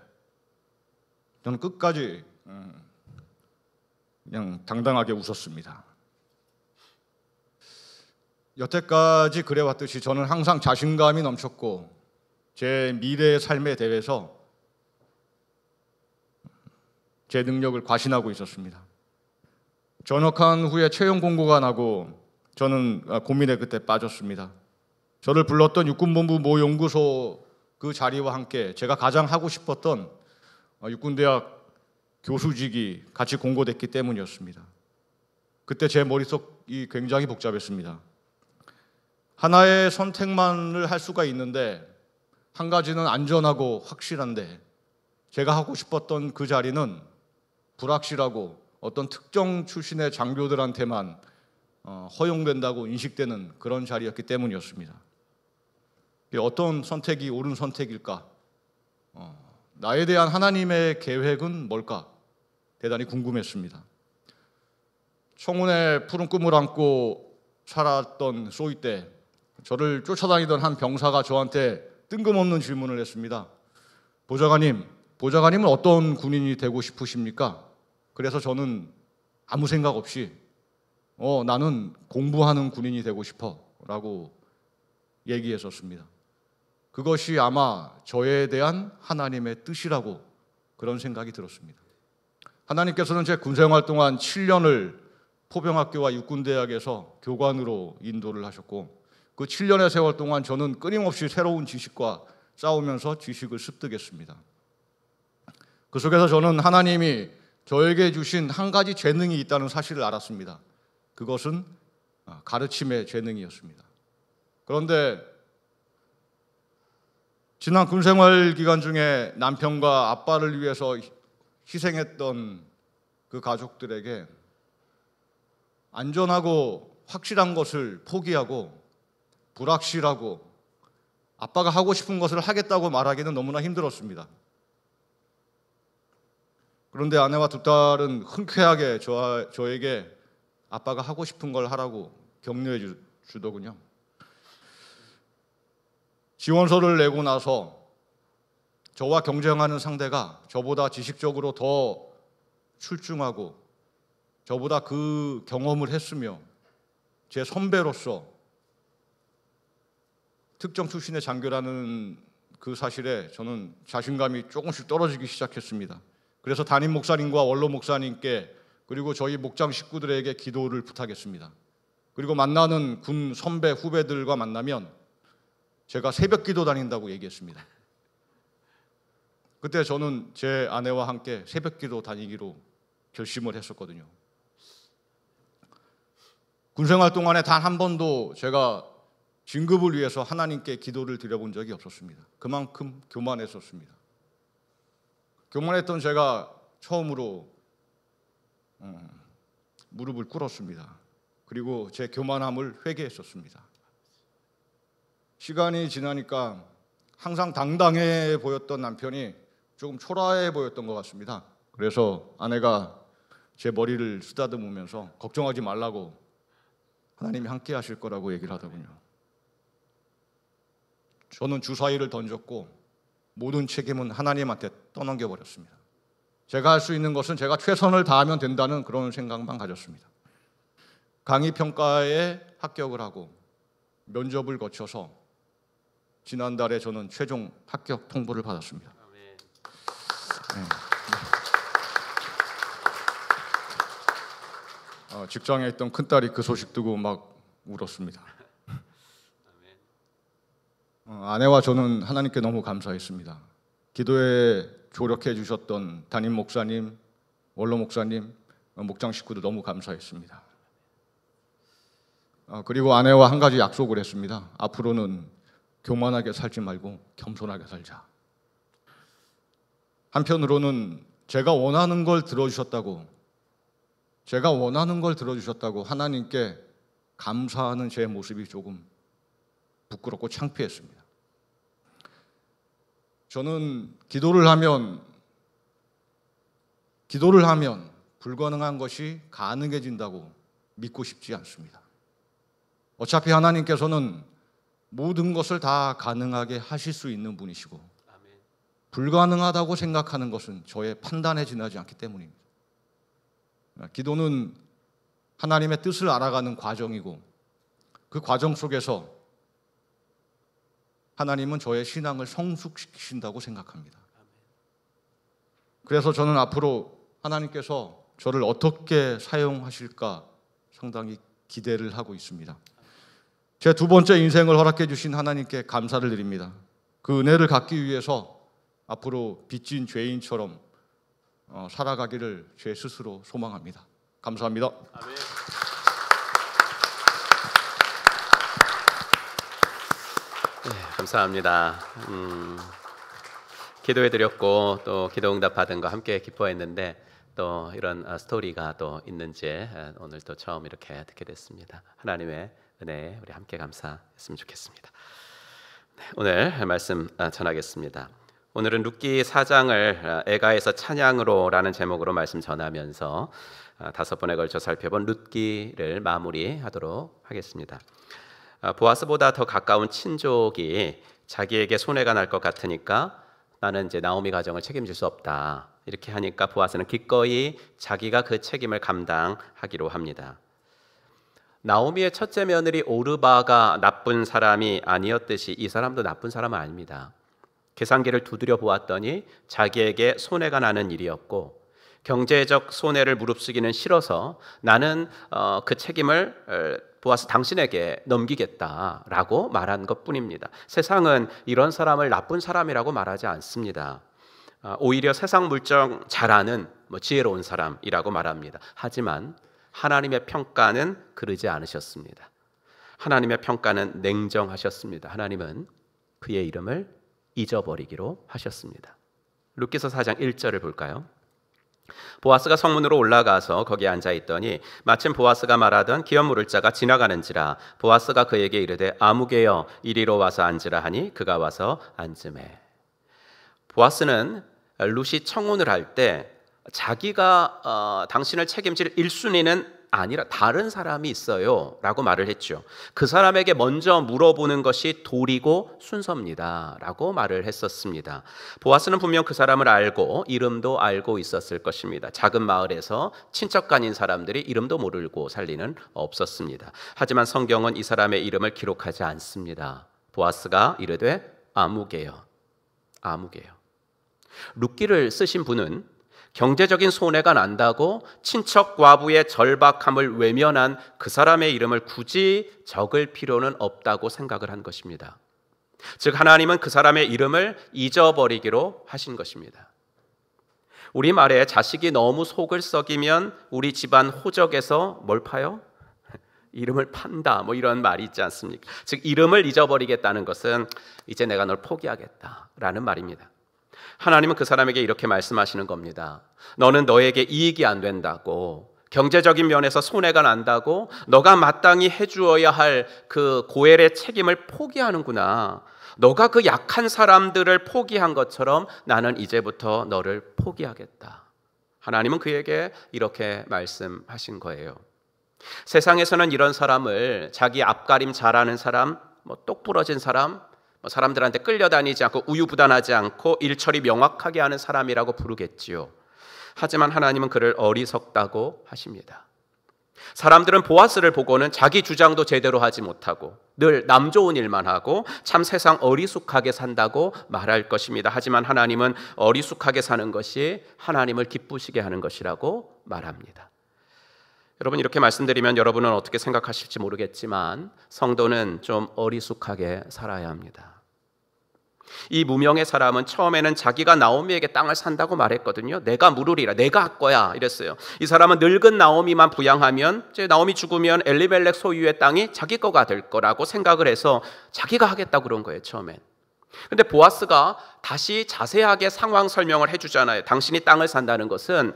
저는 끝까지 그냥 당당하게 웃었습니다. 여태까지 그래왔듯이 저는 항상 자신감이 넘쳤고 제 미래의 삶에 대해서 제 능력을 과신하고 있었습니다. 전역한 후에 채용 공고가 나고 저는 고민에 그때 빠졌습니다. 저를 불렀던 육군본부 모 연구소 그 자리와 함께 제가 가장 하고 싶었던 육군대학 교수직이 같이 공고됐기 때문이었습니다. 그때 제 머릿속이 굉장히 복잡했습니다. 하나의 선택만을 할 수가 있는데 한 가지는 안전하고 확실한데 제가 하고 싶었던 그 자리는 불확실하고 어떤 특정 출신의 장교들한테만 허용된다고 인식되는 그런 자리였기 때문이었습니다. 어떤 선택이 옳은 선택일까? 나에 대한 하나님의 계획은 뭘까? 대단히 궁금했습니다. 청운의 푸른 꿈을 안고 살았던 소위 때 저를 쫓아다니던 한 병사가 저한테 뜬금없는 질문을 했습니다. 보좌관님은 어떤 군인이 되고 싶으십니까? 그래서 저는 아무 생각 없이 나는 공부하는 군인이 되고 싶어 라고 얘기했었습니다. 그것이 아마 저에 대한 하나님의 뜻이라고 그런 생각이 들었습니다. 하나님께서는 제 군생활 동안 7년을 포병학교와 육군대학에서 교관으로 인도를 하셨고 그 7년의 세월 동안 저는 끊임없이 새로운 지식과 싸우면서 지식을 습득했습니다. 그 속에서 저는 하나님이 저에게 주신 한 가지 재능이 있다는 사실을 알았습니다. 그것은 가르침의 재능이었습니다. 그런데 지난 군생활 기간 중에 남편과 아빠를 위해서 희생했던 그 가족들에게 안전하고 확실한 것을 포기하고 불확실하고 아빠가 하고 싶은 것을 하겠다고 말하기는 너무나 힘들었습니다. 그런데 아내와 두 딸은 흔쾌하게 저에게 아빠가 하고 싶은 걸 하라고 격려해 주더군요. 지원서를 내고 나서 저와 경쟁하는 상대가 저보다 지식적으로 더 출중하고 저보다 그 경험을 했으며 제 선배로서 특정 출신의 장교라는 그 사실에 저는 자신감이 조금씩 떨어지기 시작했습니다. 그래서 담임 목사님과 원로 목사님께 그리고 저희 목장 식구들에게 기도를 부탁했습니다. 그리고 만나는 군 선배 후배들과 만나면 제가 새벽 기도 다닌다고 얘기했습니다. 그때 저는 제 아내와 함께 새벽 기도 다니기로 결심을 했었거든요. 군생활 동안에 단 한 번도 제가 진급을 위해서 하나님께 기도를 드려본 적이 없었습니다. 그만큼 교만했었습니다. 교만했던 제가 처음으로 무릎을 꿇었습니다. 그리고 제 교만함을 회개했었습니다. 시간이 지나니까 항상 당당해 보였던 남편이 조금 초라해 보였던 것 같습니다. 그래서 아내가 제 머리를 쓰다듬으면서 걱정하지 말라고 하나님이 함께 하실 거라고 얘기를 하더군요. 저는 주사위를 던졌고 모든 책임은 하나님한테 떠넘겨 버렸습니다. 제가 할 수 있는 것은 제가 최선을 다하면 된다는 그런 생각만 가졌습니다. 강의 평가에 합격을 하고 면접을 거쳐서 지난달에 저는 최종 합격 통보를 받았습니다. 직장에 있던 큰딸이 그 소식 듣고 막 울었습니다. 아내와 저는 하나님께 너무 감사했습니다. 기도에 조력해 주셨던 담임 목사님, 원로 목사님, 목장 식구들 너무 감사했습니다. 그리고 아내와 한 가지 약속을 했습니다. 앞으로는 교만하게 살지 말고 겸손하게 살자. 한편으로는 제가 원하는 걸 들어주셨다고 하나님께 감사하는 제 모습이 조금 부끄럽고 창피했습니다. 저는 기도를 하면 불가능한 것이 가능해진다고 믿고 싶지 않습니다. 어차피 하나님께서는 모든 것을 다 가능하게 하실 수 있는 분이시고 불가능하다고 생각하는 것은 저의 판단에 지나지 않기 때문입니다. 기도는 하나님의 뜻을 알아가는 과정이고 그 과정 속에서 하나님은 저의 신앙을 성숙시키신다고 생각합니다. 그래서 저는 앞으로 하나님께서 저를 어떻게 사용하실까 상당히 기대를 하고 있습니다. 제 두 번째 인생을 허락해 주신 하나님께 감사를 드립니다. 그 은혜를 갖기 위해서 앞으로 빚진 죄인처럼 살아가기를 제 스스로 소망합니다. 감사합니다. 아멘. 네, 감사합니다. 기도해드렸고 또 기도응답 받은 거 함께 기뻐했는데 또 이런 스토리가 또 있는지 오늘 또 처음 이렇게 듣게 됐습니다. 하나님의 은혜에 우리 함께 감사했으면 좋겠습니다. 네, 오늘 말씀 전하겠습니다. 오늘은 룻기 4장을 애가에서 찬양으로라는 제목으로 말씀 전하면서 5번에 걸쳐 살펴본 룻기를 마무리하도록 하겠습니다. 보아스보다 더 가까운 친족이 자기에게 손해가 날 것 같으니까 나는 이제 나오미 가정을 책임질 수 없다. 이렇게 하니까 보아스는 기꺼이 자기가 그 책임을 감당하기로 합니다. 나오미의 첫째 며느리 오르바가 나쁜 사람이 아니었듯이 이 사람도 나쁜 사람은 아닙니다. 계산기를 두드려 보았더니 자기에게 손해가 나는 일이었고 경제적 손해를 무릅쓰기는 싫어서 나는 그 책임을 보아스 당신에게 넘기겠다라고 말한 것뿐입니다. 세상은 이런 사람을 나쁜 사람이라고 말하지 않습니다. 오히려 세상 물정 잘 아는 지혜로운 사람이라고 말합니다. 하지만 하나님의 평가는 그러지 않으셨습니다. 하나님의 평가는 냉정하셨습니다. 하나님은 그의 이름을 잊어버리기로 하셨습니다. 룻기서 4장 1절을 볼까요? 보아스가 성문으로 올라가서 거기에 앉아있더니 마침 보아스가 말하던 기업 물을 자가 지나가는지라 보아스가 그에게 이르되 아무개여 이리로 와서 앉으라 하니 그가 와서 앉으매. 보아스는 룻이 청혼을 할 때 자기가 당신을 책임질 1순위는 아니라 다른 사람이 있어요 라고 말을 했죠. 그 사람에게 먼저 물어보는 것이 도리고 순서입니다 라고 말을 했었습니다. 보아스는 분명 그 사람을 알고 이름도 알고 있었을 것입니다. 작은 마을에서 친척간인 사람들이 이름도 모르고 살 리는 없었습니다. 하지만 성경은 이 사람의 이름을 기록하지 않습니다. 보아스가 이르되 아무개요. 아무개요. 룻기를 쓰신 분은 경제적인 손해가 난다고 친척 과부의 절박함을 외면한 그 사람의 이름을 굳이 적을 필요는 없다고 생각을 한 것입니다. 즉 하나님은 그 사람의 이름을 잊어버리기로 하신 것입니다. 우리 말에 자식이 너무 속을 썩이면 우리 집안 호적에서 뭘 파요? 이름을 판다, 뭐 이런 말이 있지 않습니까? 즉 이름을 잊어버리겠다는 것은 이제 내가 널 포기하겠다라는 말입니다. 하나님은 그 사람에게 이렇게 말씀하시는 겁니다. 너는 너에게 이익이 안 된다고, 경제적인 면에서 손해가 난다고 너가 마땅히 해주어야 할 그 고엘의 책임을 포기하는구나. 너가 그 약한 사람들을 포기한 것처럼 나는 이제부터 너를 포기하겠다. 하나님은 그에게 이렇게 말씀하신 거예요. 세상에서는 이런 사람을 자기 앞가림 잘하는 사람, 똑 부러진 사람, 사람들한테 끌려다니지 않고 우유부단하지 않고 일처리 명확하게 하는 사람이라고 부르겠지요. 하지만 하나님은 그를 어리석다고 하십니다. 사람들은 보아스를 보고는 자기 주장도 제대로 하지 못하고 늘 남 좋은 일만 하고 참 세상 어리숙하게 산다고 말할 것입니다. 하지만 하나님은 어리숙하게 사는 것이 하나님을 기쁘시게 하는 것이라고 말합니다. 여러분, 이렇게 말씀드리면 여러분은 어떻게 생각하실지 모르겠지만 성도는 좀 어리숙하게 살아야 합니다. 이 무명의 사람은 처음에는 자기가 나오미에게 땅을 산다고 말했거든요. 내가 물으리라, 내가 할 거야 이랬어요. 이 사람은 늙은 나오미만 부양하면 이제 나오미 죽으면 엘리멜렉 소유의 땅이 자기 거가 될 거라고 생각을 해서 자기가 하겠다고 그런 거예요, 처음엔. 근데 보아스가 다시 자세하게 상황 설명을 해주잖아요. 당신이 땅을 산다는 것은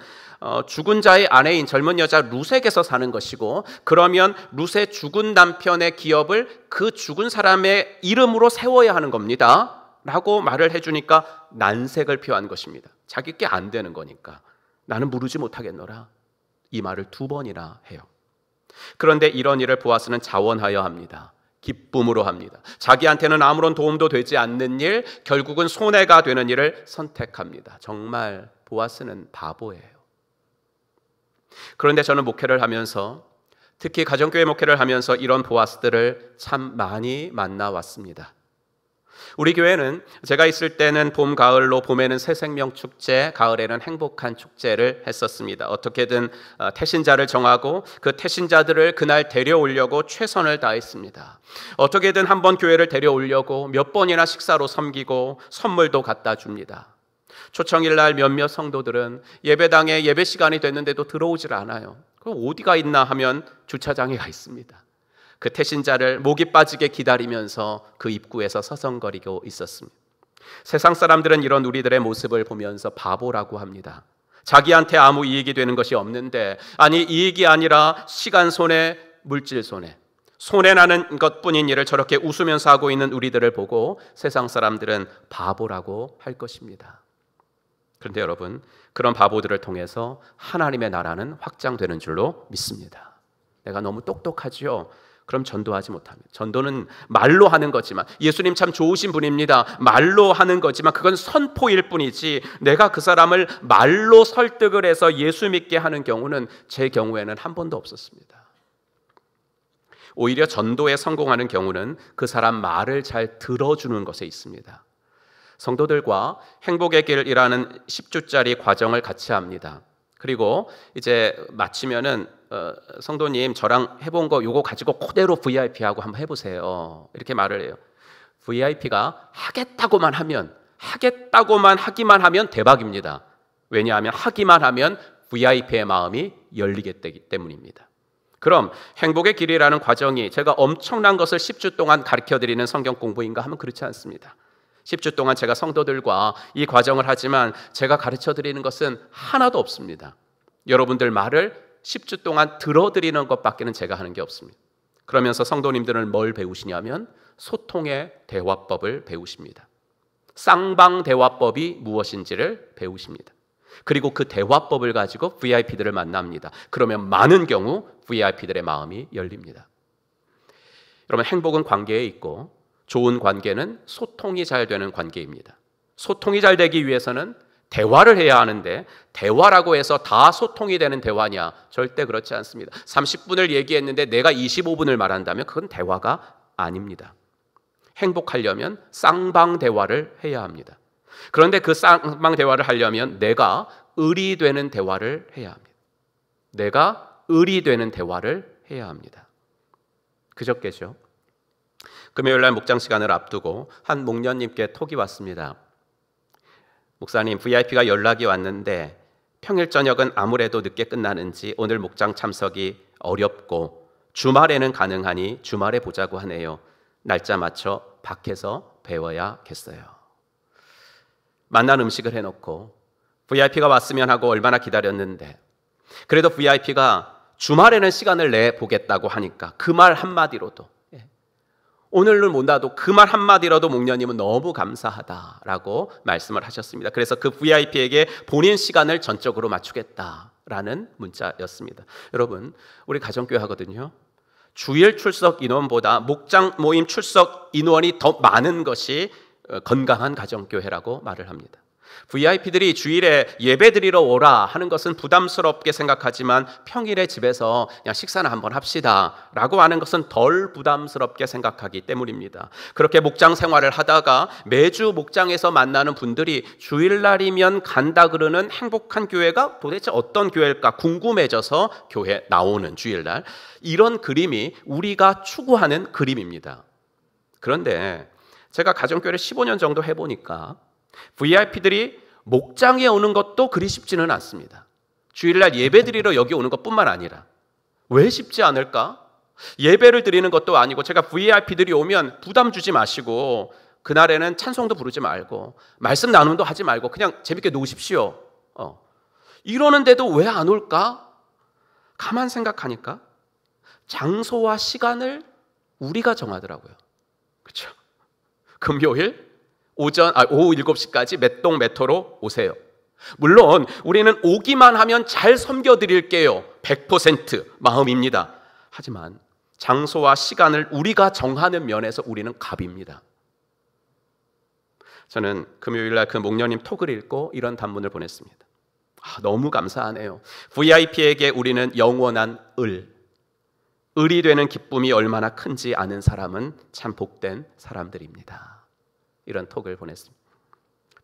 죽은 자의 아내인 젊은 여자 룻에게서 사는 것이고, 그러면 룻의 죽은 남편의 기업을 그 죽은 사람의 이름으로 세워야 하는 겁니다 라고 말을 해주니까 난색을 표한 것입니다. 자기 게 안 되는 거니까 나는 무르지 못하겠노라, 이 말을 2번이나 해요. 그런데 이런 일을 보아스는 자원하여 합니다. 기쁨으로 합니다. 자기한테는 아무런 도움도 되지 않는 일, 결국은 손해가 되는 일을 선택합니다. 정말 보아스는 바보예요. 그런데 저는 목회를 하면서, 특히 가정교회 목회를 하면서 이런 보아스들을 참 많이 만나왔습니다. 우리 교회는 제가 있을 때는 봄, 가을로 봄에는 새생명 축제, 가을에는 행복한 축제를 했었습니다. 어떻게든 태신자를 정하고 그 태신자들을 그날 데려오려고 최선을 다했습니다. 어떻게든 한번 교회를 데려오려고 몇 번이나 식사로 섬기고 선물도 갖다 줍니다. 초청일 날 몇몇 성도들은 예배당에 예배 시간이 됐는데도 들어오질 않아요. 그럼 어디가 있나 하면 주차장에 가 있습니다. 그 태신자를 목이 빠지게 기다리면서 그 입구에서 서성거리고 있었습니다. 세상 사람들은 이런 우리들의 모습을 보면서 바보라고 합니다. 자기한테 아무 이익이 되는 것이 없는데, 아니 이익이 아니라 시간 손해, 물질 손해, 손해나는 것뿐인 일을 저렇게 웃으면서 하고 있는 우리들을 보고 세상 사람들은 바보라고 할 것입니다. 그런데 여러분, 그런 바보들을 통해서 하나님의 나라는 확장되는 줄로 믿습니다. 내가 너무 똑똑하지요? 그럼 전도하지 못합니다. 전도는 말로 하는 거지만, 예수님 참 좋으신 분입니다, 말로 하는 거지만 그건 선포일 뿐이지, 내가 그 사람을 말로 설득을 해서 예수 믿게 하는 경우는 제 경우에는 한 번도 없었습니다. 오히려 전도에 성공하는 경우는 그 사람 말을 잘 들어주는 것에 있습니다. 성도들과 행복의 길이라는 10주짜리 과정을 같이 합니다. 그리고 이제 마치면은 성도님 저랑 해본 거 요거 가지고 그대로 VIP하고 한번 해보세요 이렇게 말을 해요. VIP가 하겠다고만 하기만 하면 대박입니다. 왜냐하면 하기만 하면 VIP의 마음이 열리기 때문입니다. 그럼 행복의 길이라는 과정이 제가 엄청난 것을 10주 동안 가르쳐드리는 성경 공부인가 하면 그렇지 않습니다. 10주 동안 제가 성도들과 이 과정을 하지만 제가 가르쳐드리는 것은 하나도 없습니다. 여러분들 말을 10주 동안 들어드리는 것밖에는 제가 하는 게 없습니다. 그러면서 성도님들은 뭘 배우시냐면 소통의 대화법을 배우십니다. 쌍방 대화법이 무엇인지를 배우십니다. 그리고 그 대화법을 가지고 VIP들을 만납니다. 그러면 많은 경우 VIP들의 마음이 열립니다. 여러분, 행복은 관계에 있고 좋은 관계는 소통이 잘 되는 관계입니다. 소통이 잘 되기 위해서는 대화를 해야 하는데 대화라고 해서 다 소통이 되는 대화냐? 절대 그렇지 않습니다. 30분을 얘기했는데 내가 25분을 말한다면 그건 대화가 아닙니다. 행복하려면 쌍방 대화를 해야 합니다. 그런데 그 쌍방 대화를 하려면 내가 을이 되는 대화를 해야 합니다. 내가 을이 되는 대화를 해야 합니다. 그저께죠. 금요일날 목장 시간을 앞두고 한 목련님께 톡이 왔습니다. 목사님, VIP가 연락이 왔는데 평일 저녁은 아무래도 늦게 끝나는지 오늘 목장 참석이 어렵고 주말에는 가능하니 주말에 보자고 하네요. 날짜 맞춰 밖에서 배워야겠어요. 만난 음식을 해놓고 VIP가 왔으면 하고 얼마나 기다렸는데 그래도 VIP가 주말에는 시간을 내보겠다고 하니까 그 말 한마디로도 오늘은 못나도 그 말 한마디라도 목련님은 너무 감사하다라고 말씀을 하셨습니다. 그래서 그 VIP에게 본인 시간을 전적으로 맞추겠다라는 문자였습니다. 여러분, 우리 가정교회 하거든요. 주일 출석 인원보다 목장 모임 출석 인원이 더 많은 것이 건강한 가정교회라고 말을 합니다. VIP들이 주일에 예배드리러 오라 하는 것은 부담스럽게 생각하지만 평일에 집에서 그냥 식사나 한번 합시다 라고 하는 것은 덜 부담스럽게 생각하기 때문입니다. 그렇게 목장 생활을 하다가 매주 목장에서 만나는 분들이 주일날이면 간다 그러는 행복한 교회가 도대체 어떤 교회일까 궁금해져서 교회 나오는 주일날, 이런 그림이 우리가 추구하는 그림입니다. 그런데 제가 가정교회를 15년 정도 해보니까 VIP들이 목장에 오는 것도 그리 쉽지는 않습니다. 주일날 예배드리러 여기 오는 것뿐만 아니라 왜 쉽지 않을까? 예배를 드리는 것도 아니고, 제가 VIP들이 오면 부담 주지 마시고 그날에는 찬송도 부르지 말고 말씀 나눔도 하지 말고 그냥 재밌게 놓으십시오. 이러는데도 왜 안 올까? 가만 생각하니까 장소와 시간을 우리가 정하더라고요. 그렇죠? 금요일 오후 7시까지 몇 동 몇 호로 오세요. 물론 우리는 오기만 하면 잘 섬겨드릴게요. 100% 마음입니다. 하지만 장소와 시간을 우리가 정하는 면에서 우리는 갑입니다. 저는 금요일날 그 목련님 톡을 읽고 이런 단문을 보냈습니다. 너무 감사하네요. VIP에게 우리는 영원한 을이 되는 기쁨이 얼마나 큰지 아는 사람은 참 복된 사람들입니다. 이런 톡을 보냈습니다.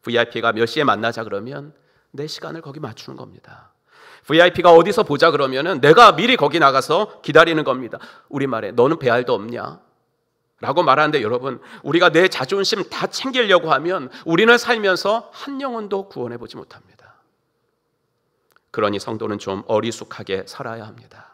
VIP가 몇 시에 만나자 그러면 내 시간을 거기 맞추는 겁니다. VIP가 어디서 보자 그러면은 내가 미리 거기 나가서 기다리는 겁니다. 우리말에 너는 배알도 없냐? 라고 말하는데, 여러분, 우리가 내 자존심 다 챙기려고 하면 우리는 살면서 한 영혼도 구원해 보지 못합니다. 그러니 성도는 좀 어리숙하게 살아야 합니다.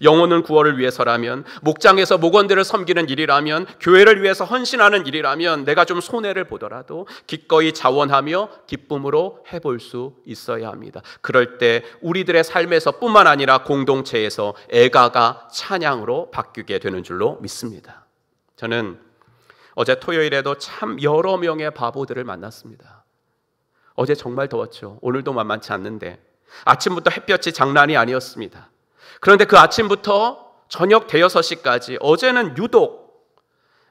영혼은 구원을 위해서라면, 목장에서 목원들을 섬기는 일이라면, 교회를 위해서 헌신하는 일이라면 내가 좀 손해를 보더라도 기꺼이 자원하며 기쁨으로 해볼 수 있어야 합니다. 그럴 때 우리들의 삶에서 뿐만 아니라 공동체에서 애가가 찬양으로 바뀌게 되는 줄로 믿습니다. 저는 어제 토요일에도 참 여러 명의 바보들을 만났습니다. 어제 정말 더웠죠. 오늘도 만만치 않는데 아침부터 햇볕이 장난이 아니었습니다. 그런데 그 아침부터 저녁 대여섯 시까지 어제는 유독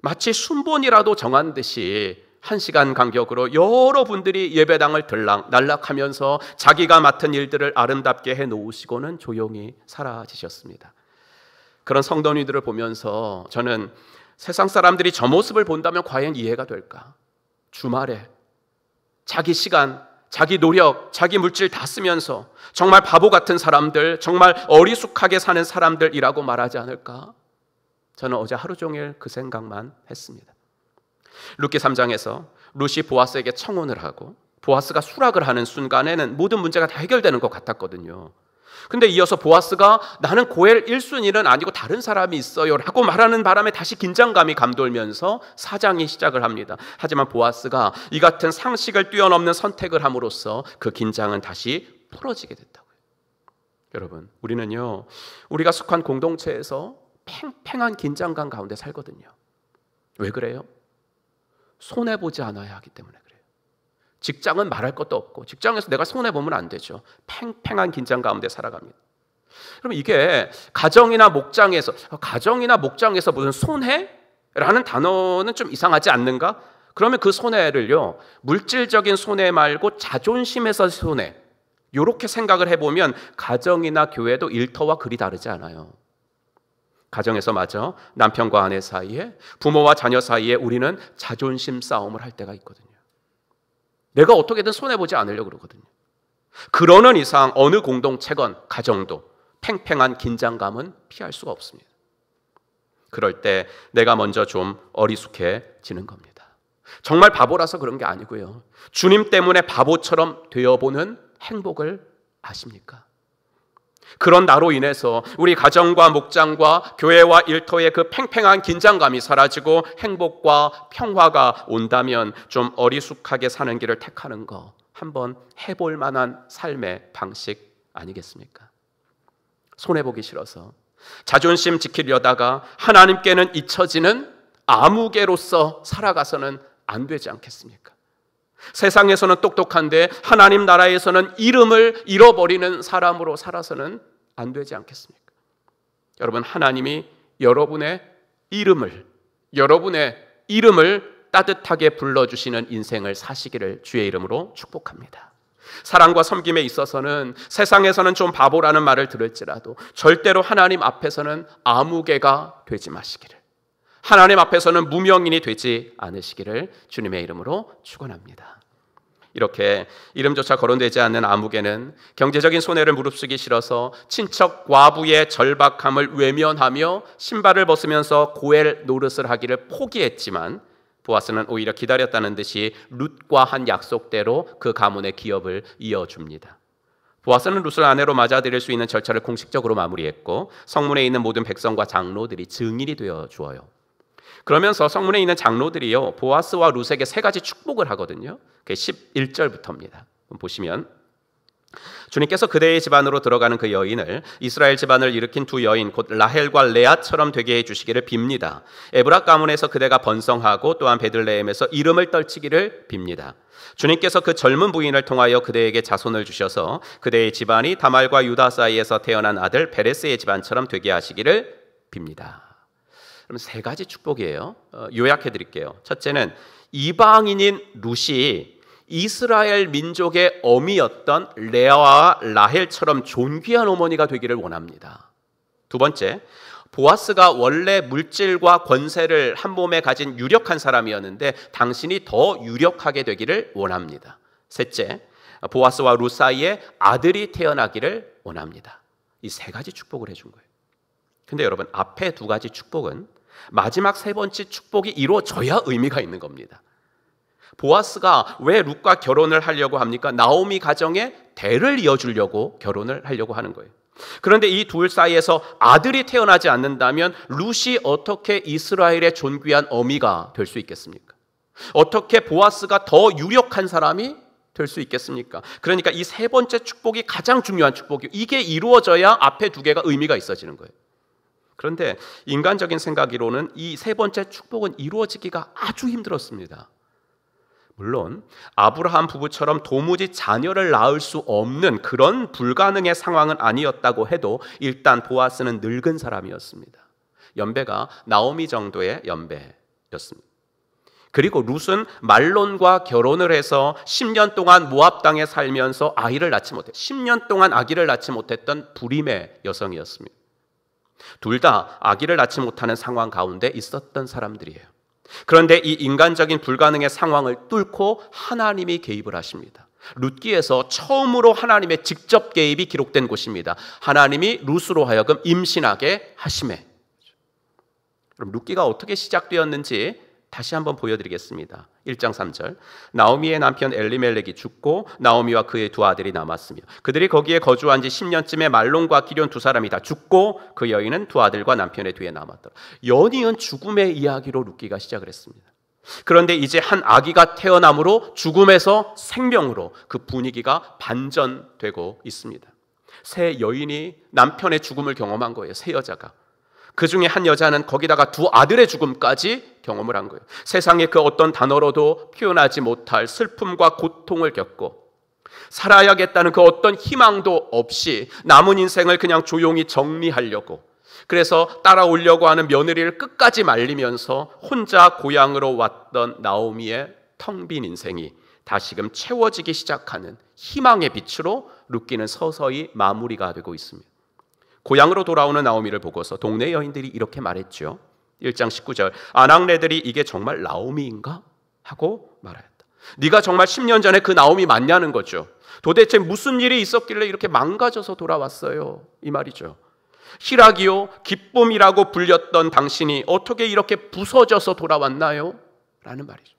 마치 순번이라도 정한 듯이 1시간 간격으로 여러분들이 예배당을 들락날락하면서 자기가 맡은 일들을 아름답게 해놓으시고는 조용히 사라지셨습니다. 그런 성도님들을 보면서 저는 세상 사람들이 저 모습을 본다면 과연 이해가 될까? 주말에 자기 시간, 자기 노력, 자기 물질 다 쓰면서 정말 바보 같은 사람들, 정말 어리숙하게 사는 사람들이라고 말하지 않을까? 저는 어제 하루 종일 그 생각만 했습니다. 룻기 3장에서 룻이 보아스에게 청혼을 하고 보아스가 수락을 하는 순간에는 모든 문제가 다 해결되는 것 같았거든요. 근데 이어서 보아스가 나는 고엘 1순위는 아니고 다른 사람이 있어요 라고 말하는 바람에 다시 긴장감이 감돌면서 4장이 시작을 합니다. 하지만 보아스가 이 같은 상식을 뛰어넘는 선택을 함으로써 그 긴장은 다시 풀어지게 됐다고요. 여러분, 우리는요, 우리가 속한 공동체에서 팽팽한 긴장감 가운데 살거든요. 왜 그래요? 손해보지 않아야 하기 때문에 그래요. 직장은 말할 것도 없고 직장에서 내가 손해보면 안 되죠. 팽팽한 긴장 가운데 살아갑니다. 그럼 이게 가정이나 목장에서 무슨 손해라는 단어는 좀 이상하지 않는가? 그러면 그 손해를요, 물질적인 손해 말고 자존심에서 손해, 이렇게 생각을 해보면 가정이나 교회도 일터와 그리 다르지 않아요. 가정에서 마저 남편과 아내 사이에, 부모와 자녀 사이에 우리는 자존심 싸움을 할 때가 있거든요. 내가 어떻게든 손해보지 않으려고 그러거든요. 그러는 이상 어느 공동체건 가정도 팽팽한 긴장감은 피할 수가 없습니다. 그럴 때 내가 먼저 좀 어리숙해지는 겁니다. 정말 바보라서 그런 게 아니고요. 주님 때문에 바보처럼 되어보는 행복을 아십니까? 그런 나로 인해서 우리 가정과 목장과 교회와 일터의 그 팽팽한 긴장감이 사라지고 행복과 평화가 온다면 좀 어리숙하게 사는 길을 택하는 거 한번 해볼 만한 삶의 방식 아니겠습니까? 손해보기 싫어서 자존심 지키려다가 하나님께는 잊혀지는 아무개로서 살아가서는 안 되지 않겠습니까? 세상에서는 똑똑한데 하나님 나라에서는 이름을 잃어버리는 사람으로 살아서는 안 되지 않겠습니까? 여러분, 하나님이 여러분의 이름을 따뜻하게 불러주시는 인생을 사시기를 주의 이름으로 축복합니다. 사랑과 섬김에 있어서는 세상에서는 좀 바보라는 말을 들을지라도 절대로 하나님 앞에서는 아무개가 되지 마시기를, 하나님 앞에서는 무명인이 되지 않으시기를 주님의 이름으로 축원합니다. 이렇게 이름조차 거론되지 않는 아무개는 경제적인 손해를 무릅쓰기 싫어서 친척 과부의 절박함을 외면하며 신발을 벗으면서 고엘 노릇을 하기를 포기했지만 보아스는 오히려 기다렸다는 듯이 룻과 한 약속대로 그 가문의 기업을 이어줍니다. 보아스는 룻을 아내로 맞아들일 수 있는 절차를 공식적으로 마무리했고 성문에 있는 모든 백성과 장로들이 증인이 되어 주어요. 그러면서 성문에 있는 장로들이요, 보아스와 룻에게 세 가지 축복을 하거든요. 그게 11절부터입니다. 보시면 주님께서 그대의 집안으로 들어가는 그 여인을 이스라엘 집안을 일으킨 두 여인 곧 라헬과 레아처럼 되게 해주시기를 빕니다. 에브라 가문에서 그대가 번성하고 또한 베들레헴에서 이름을 떨치기를 빕니다. 주님께서 그 젊은 부인을 통하여 그대에게 자손을 주셔서 그대의 집안이 다말과 유다 사이에서 태어난 아들 베레스의 집안처럼 되게 하시기를 빕니다. 그럼 세 가지 축복이에요. 요약해 드릴게요. 첫째는 이방인인 룻이 이스라엘 민족의 어미였던 레아와 라헬처럼 존귀한 어머니가 되기를 원합니다. 두 번째, 보아스가 원래 물질과 권세를 한 몸에 가진 유력한 사람이었는데 당신이 더 유력하게 되기를 원합니다. 셋째, 보아스와 룻 사이에 아들이 태어나기를 원합니다. 이 세 가지 축복을 해준 거예요. 근데 여러분, 앞에 두 가지 축복은 마지막 세 번째 축복이 이루어져야 의미가 있는 겁니다. 보아스가 왜 룻과 결혼을 하려고 합니까? 나오미 가정에 대를 이어주려고 결혼을 하려고 하는 거예요. 그런데 이 둘 사이에서 아들이 태어나지 않는다면 룻이 어떻게 이스라엘의 존귀한 어미가 될 수 있겠습니까? 어떻게 보아스가 더 유력한 사람이 될 수 있겠습니까? 그러니까 이 세 번째 축복이 가장 중요한 축복이에요. 이게 이루어져야 앞에 두 개가 의미가 있어지는 거예요. 그런데 인간적인 생각으로는 이 세 번째 축복은 이루어지기가 아주 힘들었습니다. 물론 아브라함 부부처럼 도무지 자녀를 낳을 수 없는 그런 불가능의 상황은 아니었다고 해도 일단 보아스는 늙은 사람이었습니다. 연배가 나오미 정도의 연배였습니다. 그리고 룻은 말론과 결혼을 해서 10년 동안 모압 땅에 살면서 아이를 낳지 못해 10년 동안 아기를 낳지 못했던 불임의 여성이었습니다. 둘 다 아기를 낳지 못하는 상황 가운데 있었던 사람들이에요. 그런데 이 인간적인 불가능의 상황을 뚫고 하나님이 개입을 하십니다. 룻기에서 처음으로 하나님의 직접 개입이 기록된 곳입니다. 하나님이 룻으로 하여금 임신하게 하심에. 그럼 룻기가 어떻게 시작되었는지 다시 한번 보여드리겠습니다. 1장 3절. 나오미의 남편 엘리멜렉이 죽고 나오미와 그의 두 아들이 남았으며 그들이 거기에 거주한 지 10년쯤에 말론과 기럨 두 사람이 다 죽고 그 여인은 두 아들과 남편의 뒤에 남았더라. 연이은 죽음의 이야기로 룻기가 시작을 했습니다. 그런데 이제 한 아기가 태어남으로 죽음에서 생명으로 그 분위기가 반전되고 있습니다. 새 여인이 남편의 죽음을 경험한 거예요. 새 여자가. 그 중에 한 여자는 거기다가 두 아들의 죽음까지 경험을 한 거예요. 세상의 그 어떤 단어로도 표현하지 못할 슬픔과 고통을 겪고 살아야겠다는 그 어떤 희망도 없이 남은 인생을 그냥 조용히 정리하려고, 그래서 따라오려고 하는 며느리를 끝까지 말리면서 혼자 고향으로 왔던 나오미의 텅 빈 인생이 다시금 채워지기 시작하는 희망의 빛으로 룻기는 서서히 마무리가 되고 있습니다. 고향으로 돌아오는 나오미를 보고서 동네 여인들이 이렇게 말했죠. 1장 19절, 아낙네들이 이게 정말 나오미인가? 하고 말하였다. 네가 정말 10년 전에 그 나오미 맞냐는 거죠. 도대체 무슨 일이 있었길래 이렇게 망가져서 돌아왔어요? 이 말이죠. 희락이요 기쁨이라고 불렸던 당신이 어떻게 이렇게 부서져서 돌아왔나요? 라는 말이죠.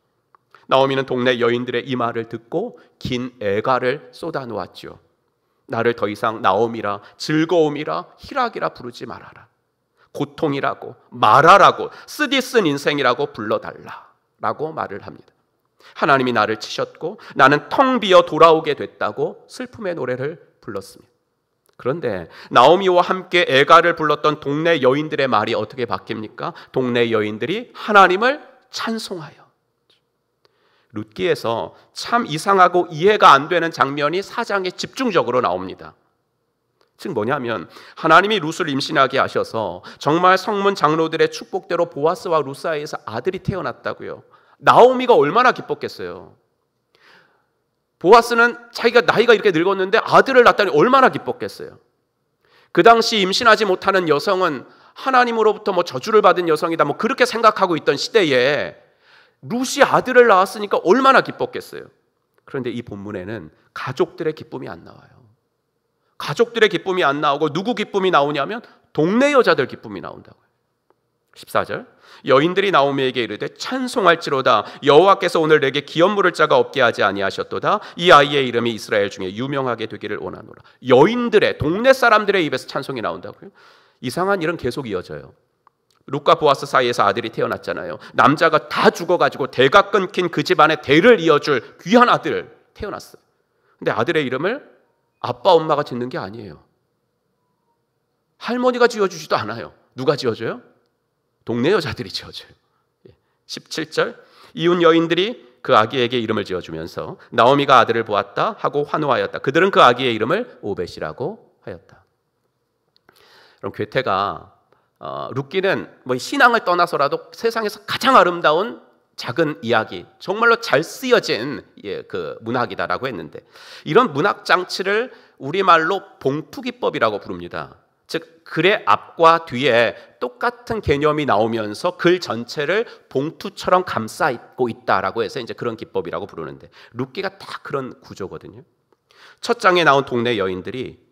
나오미는 동네 여인들의 이 말을 듣고 긴 애가를 쏟아놓았죠. 나를 더 이상 나오미라, 즐거움이라, 희락이라 부르지 말아라. 고통이라고, 말하라고, 쓰디쓴 인생이라고 불러달라라고 말을 합니다. 하나님이 나를 치셨고 나는 텅 비어 돌아오게 됐다고 슬픔의 노래를 불렀습니다. 그런데 나오미와 함께 애가를 불렀던 동네 여인들의 말이 어떻게 바뀝니까? 동네 여인들이 하나님을 찬송하여. 룻기에서 참 이상하고 이해가 안 되는 장면이 4장에 집중적으로 나옵니다. 즉 뭐냐면 하나님이 룻을 임신하게 하셔서 정말 성문 장로들의 축복대로 보아스와 룻 사이에서 아들이 태어났다고요. 나오미가 얼마나 기뻤겠어요. 보아스는 자기가 나이가 이렇게 늙었는데 아들을 낳다니 얼마나 기뻤겠어요. 그 당시 임신하지 못하는 여성은 하나님으로부터 뭐 저주를 받은 여성이다 뭐 그렇게 생각하고 있던 시대에 룻이 아들을 낳았으니까 얼마나 기뻤겠어요. 그런데 이 본문에는 가족들의 기쁨이 안 나와요. 가족들의 기쁨이 안 나오고 누구 기쁨이 나오냐면 동네 여자들 기쁨이 나온다고요. 14절, 여인들이 나오미에게 이르되 찬송할지로다 여호와께서 오늘 내게 기업 물을 자가 없게 하지 아니하셨도다. 이 아이의 이름이 이스라엘 중에 유명하게 되기를 원하노라. 여인들의, 동네 사람들의 입에서 찬송이 나온다고요. 이상한 일은 계속 이어져요. 룻과 보아스 사이에서 아들이 태어났잖아요. 남자가 다 죽어가지고 대가 끊긴 그 집안의 대를 이어줄 귀한 아들 태어났어요. 근데 아들의 이름을 아빠 엄마가 짓는 게 아니에요. 할머니가 지어주지도 않아요. 누가 지어줘요? 동네 여자들이 지어줘요. 17절, 이웃 여인들이 그 아기에게 이름을 지어주면서 나오미가 아들을 보았다 하고 환호하였다. 그들은 그 아기의 이름을 오벳이라고 하였다. 그럼 괴테가 룻기는 뭐 신앙을 떠나서라도 세상에서 가장 아름다운 작은 이야기, 정말로 잘 쓰여진 그 문학이다라고 했는데, 이런 문학 장치를 우리말로 봉투기법이라고 부릅니다. 즉 글의 앞과 뒤에 똑같은 개념이 나오면서 글 전체를 봉투처럼 감싸 입고 있다라고 해서 이제 그런 기법이라고 부르는데, 룻기가 딱 그런 구조거든요. 첫 장에 나온 동네 여인들이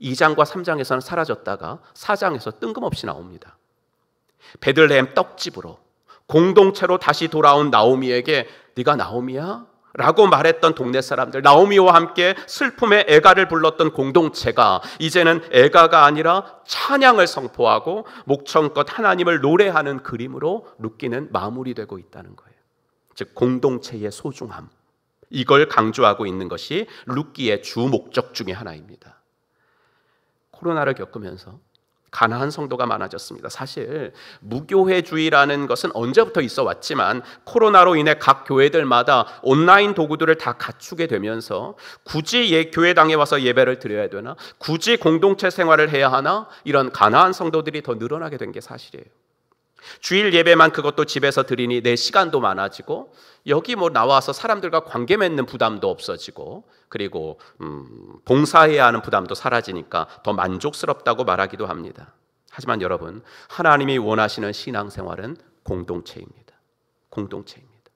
2장과 3장에서는 사라졌다가 4장에서 뜬금없이 나옵니다. 베들레헴 떡집으로 공동체로 다시 돌아온 나오미에게 네가 나오미야? 라고 말했던 동네 사람들, 나오미와 함께 슬픔의 애가를 불렀던 공동체가 이제는 애가가 아니라 찬양을 선포하고 목청껏 하나님을 노래하는 그림으로 룻기는 마무리되고 있다는 거예요. 즉 공동체의 소중함, 이걸 강조하고 있는 것이 룻기의 주 목적 중에 하나입니다. 코로나를 겪으면서 가난한 성도가 많아졌습니다. 사실 무교회주의라는 것은 언제부터 있어 왔지만 코로나로 인해 각 교회들마다 온라인 도구들을 다 갖추게 되면서 굳이 교회당에 와서 예배를 드려야 되나? 굳이 공동체 생활을 해야 하나? 이런 가난한 성도들이 더 늘어나게 된 게 사실이에요. 주일 예배만 그것도 집에서 드리니 내 시간도 많아지고 여기 뭐 나와서 사람들과 관계 맺는 부담도 없어지고 그리고 봉사해야 하는 부담도 사라지니까 더 만족스럽다고 말하기도 합니다. 하지만 여러분, 하나님이 원하시는 신앙생활은 공동체입니다. 공동체입니다.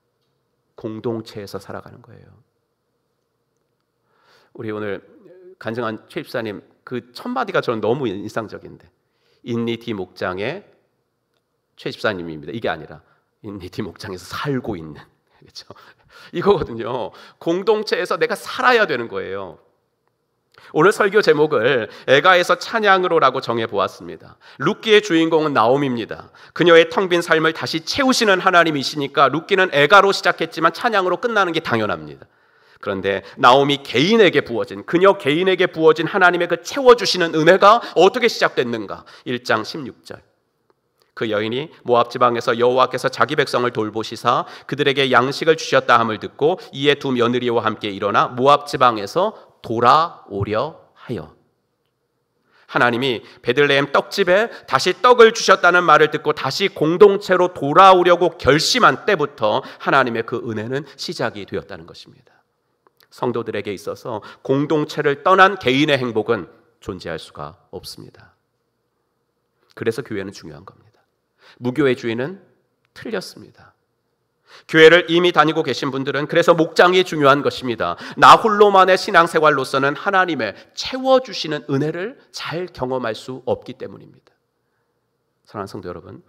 공동체에서 살아가는 거예요. 우리 오늘 간증한 최 집사님 그 첫 마디가 저는 너무 인상적인데, 인니티 목장의 최 집사님입니다. 이게 아니라 인니티 목장에서 살고 있는, 그렇죠? 이거거든요. 공동체에서 내가 살아야 되는 거예요. 오늘 설교 제목을 애가에서 찬양으로라고 정해보았습니다. 룻기의 주인공은 나오미입니다. 그녀의 텅 빈 삶을 다시 채우시는 하나님이시니까 룻기는 애가로 시작했지만 찬양으로 끝나는 게 당연합니다. 그런데 나오미 개인에게 부어진, 그녀 개인에게 부어진 하나님의 그 채워주시는 은혜가 어떻게 시작됐는가? 1장 16절, 그 여인이 모압 지방에서 여호와께서 자기 백성을 돌보시사 그들에게 양식을 주셨다 함을 듣고 이에 두 며느리와 함께 일어나 모압 지방에서 돌아오려 하여. 하나님이 베들레헴 떡집에 다시 떡을 주셨다는 말을 듣고 다시 공동체로 돌아오려고 결심한 때부터 하나님의 그 은혜는 시작이 되었다는 것입니다. 성도들에게 있어서 공동체를 떠난 개인의 행복은 존재할 수가 없습니다. 그래서 교회는 중요한 겁니다. 무교회주의는 틀렸습니다. 교회를 이미 다니고 계신 분들은 그래서 목장이 중요한 것입니다. 나 홀로만의 신앙생활로서는 하나님의 채워주시는 은혜를 잘 경험할 수 없기 때문입니다. 사랑하는 성도 여러분,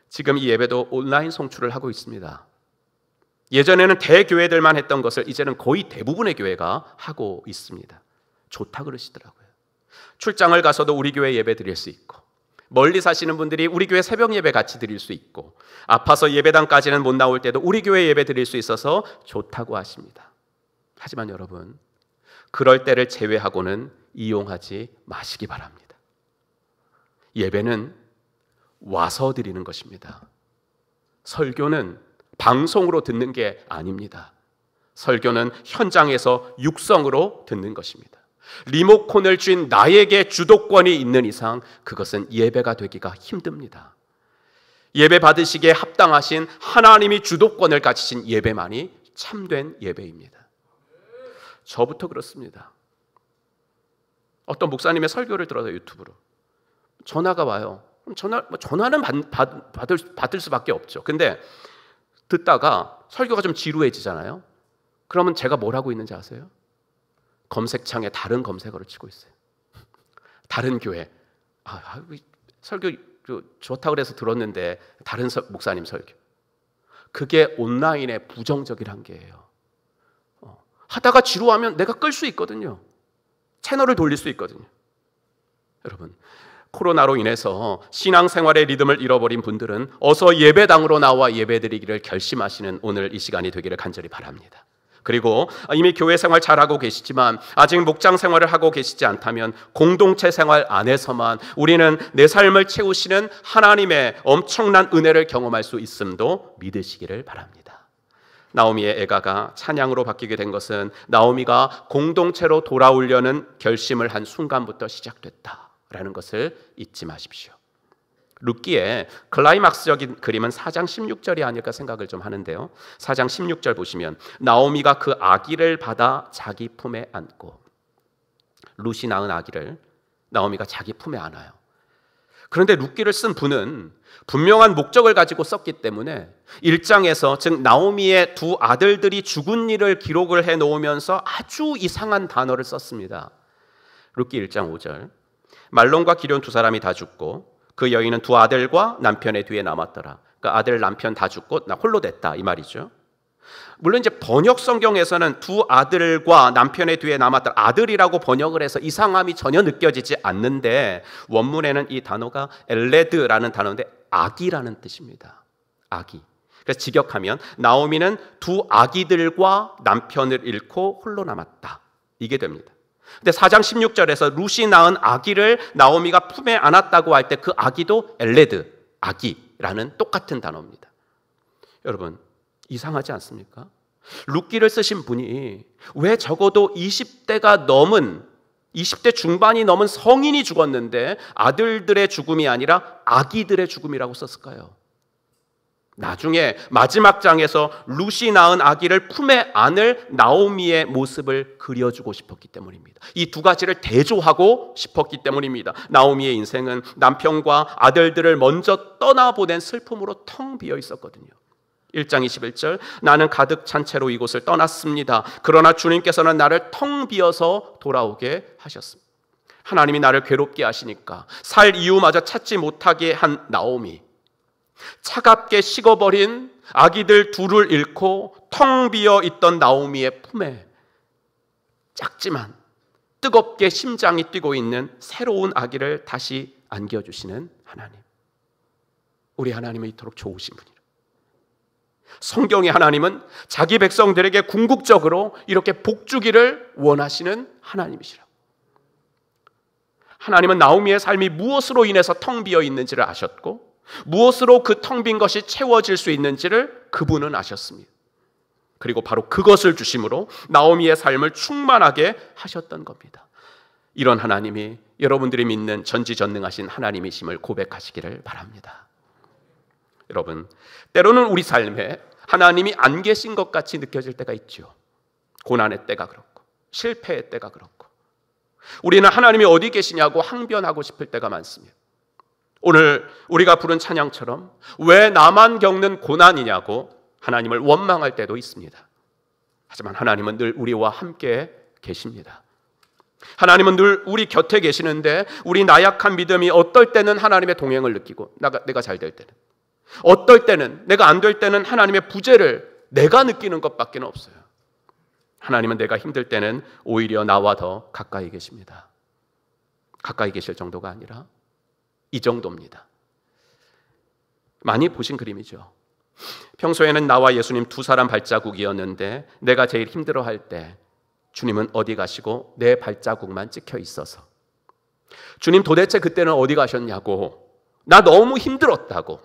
지금 이 예배도 온라인 송출을 하고 있습니다. 예전에는 대교회들만 했던 것을 이제는 거의 대부분의 교회가 하고 있습니다. 좋다 그러시더라고요. 출장을 가서도 우리 교회 예배 드릴 수 있고, 멀리 사시는 분들이 우리 교회 새벽 예배 같이 드릴 수 있고, 아파서 예배당까지는 못 나올 때도 우리 교회 예배 드릴 수 있어서 좋다고 하십니다. 하지만 여러분, 그럴 때를 제외하고는 이용하지 마시기 바랍니다. 예배는 와서 드리는 것입니다. 설교는 방송으로 듣는 게 아닙니다. 설교는 현장에서 육성으로 듣는 것입니다. 리모컨을 쥔 나에게 주도권이 있는 이상 그것은 예배가 되기가 힘듭니다. 예배 받으시기에 합당하신 하나님이 주도권을 가지신 예배만이 참된 예배입니다. 저부터 그렇습니다. 어떤 목사님의 설교를 들어서 유튜브로 전화가 와요. 전화는 받을 수밖에 없죠. 근데 듣다가 설교가 좀 지루해지잖아요. 그러면 제가 뭘 하고 있는지 아세요? 검색창에 다른 검색어를 치고 있어요. 다른 교회. 설교 좋다고 그래서 들었는데 다른 목사님 설교. 그게 온라인의 부정적인 한계예요. 하다가 지루하면 내가 끌 수 있거든요. 채널을 돌릴 수 있거든요. 여러분, 코로나로 인해서 신앙생활의 리듬을 잃어버린 분들은 어서 예배당으로 나와 예배드리기를 결심하시는 오늘 이 시간이 되기를 간절히 바랍니다. 그리고 이미 교회 생활 잘하고 계시지만 아직 목장 생활을 하고 계시지 않다면 공동체 생활 안에서만 우리는 내 삶을 채우시는 하나님의 엄청난 은혜를 경험할 수 있음도 믿으시기를 바랍니다. 나오미의 애가가 찬양으로 바뀌게 된 것은 나오미가 공동체로 돌아오려는 결심을 한 순간부터 시작됐다라는 것을 잊지 마십시오. 룻기의 클라이막스적인 그림은 4장 16절이 아닐까 생각을 좀 하는데요. 4장 16절 보시면 나오미가 그 아기를 받아 자기 품에 안고, 룻이 낳은 아기를 나오미가 자기 품에 안아요. 그런데 룻기를 쓴 분은 분명한 목적을 가지고 썼기 때문에 1장에서 즉 나오미의 두 아들들이 죽은 일을 기록을 해놓으면서 아주 이상한 단어를 썼습니다. 룻기 1장 5절 말론과 기럨 두 사람이 다 죽고 그 여인은 두 아들과 남편의 뒤에 남았더라. 그러니까 아들 남편 다 죽고 나 홀로 됐다 이 말이죠. 물론 이제 번역 성경에서는 두 아들과 남편의 뒤에 남았더라, 아들이라고 번역을 해서 이상함이 전혀 느껴지지 않는데 원문에는 이 단어가 엘레드라는 단어인데 아기라는 뜻입니다. 아기. 그래서 직역하면 나오미는 두 아기들과 남편을 잃고 홀로 남았다. 이게 됩니다. 근데 4장 16절에서 룻이 낳은 아기를 나오미가 품에 안았다고 할 때 그 아기도 엘레드, 아기라는 똑같은 단어입니다. 여러분, 이상하지 않습니까? 룻기를 쓰신 분이 왜 적어도 20대가 넘은 20대 중반이 넘은 성인이 죽었는데 아들들의 죽음이 아니라 아기들의 죽음이라고 썼을까요? 나중에 마지막 장에서 룻이 낳은 아기를 품에 안을 나오미의 모습을 그려주고 싶었기 때문입니다. 이 두 가지를 대조하고 싶었기 때문입니다. 나오미의 인생은 남편과 아들들을 먼저 떠나보낸 슬픔으로 텅 비어 있었거든요. 1장 21절 나는 가득 찬 채로 이곳을 떠났습니다. 그러나 주님께서는 나를 텅 비어서 돌아오게 하셨습니다. 하나님이 나를 괴롭게 하시니까 살 이유마저 찾지 못하게 한 나오미, 차갑게 식어버린 아기들 둘을 잃고 텅 비어 있던 나오미의 품에 작지만 뜨겁게 심장이 뛰고 있는 새로운 아기를 다시 안겨주시는 하나님. 우리 하나님은 이토록 좋으신 분이라. 성경의 하나님은 자기 백성들에게 궁극적으로 이렇게 복주기를 원하시는 하나님이시라. 하나님은 나오미의 삶이 무엇으로 인해서 텅 비어 있는지를 아셨고 무엇으로 그 텅 빈 것이 채워질 수 있는지를 그분은 아셨습니다. 그리고 바로 그것을 주심으로 나오미의 삶을 충만하게 하셨던 겁니다. 이런 하나님이 여러분들이 믿는 전지전능하신 하나님이심을 고백하시기를 바랍니다. 여러분, 때로는 우리 삶에 하나님이 안 계신 것 같이 느껴질 때가 있죠. 고난의 때가 그렇고 실패의 때가 그렇고 우리는 하나님이 어디 계시냐고 항변하고 싶을 때가 많습니다. 오늘 우리가 부른 찬양처럼 왜 나만 겪는 고난이냐고 하나님을 원망할 때도 있습니다. 하지만 하나님은 늘 우리와 함께 계십니다. 하나님은 늘 우리 곁에 계시는데 우리 나약한 믿음이 어떨 때는 하나님의 동행을 느끼고 내가 잘 될 때는, 어떨 때는 내가 안 될 때는 하나님의 부재를 내가 느끼는 것밖에 없어요. 하나님은 내가 힘들 때는 오히려 나와 더 가까이 계십니다. 가까이 계실 정도가 아니라 이 정도입니다. 많이 보신 그림이죠. 평소에는 나와 예수님 두 사람 발자국이었는데 내가 제일 힘들어할 때 주님은 어디 가시고 내 발자국만 찍혀 있어서 주님 도대체 그때는 어디 가셨냐고, 나 너무 힘들었다고.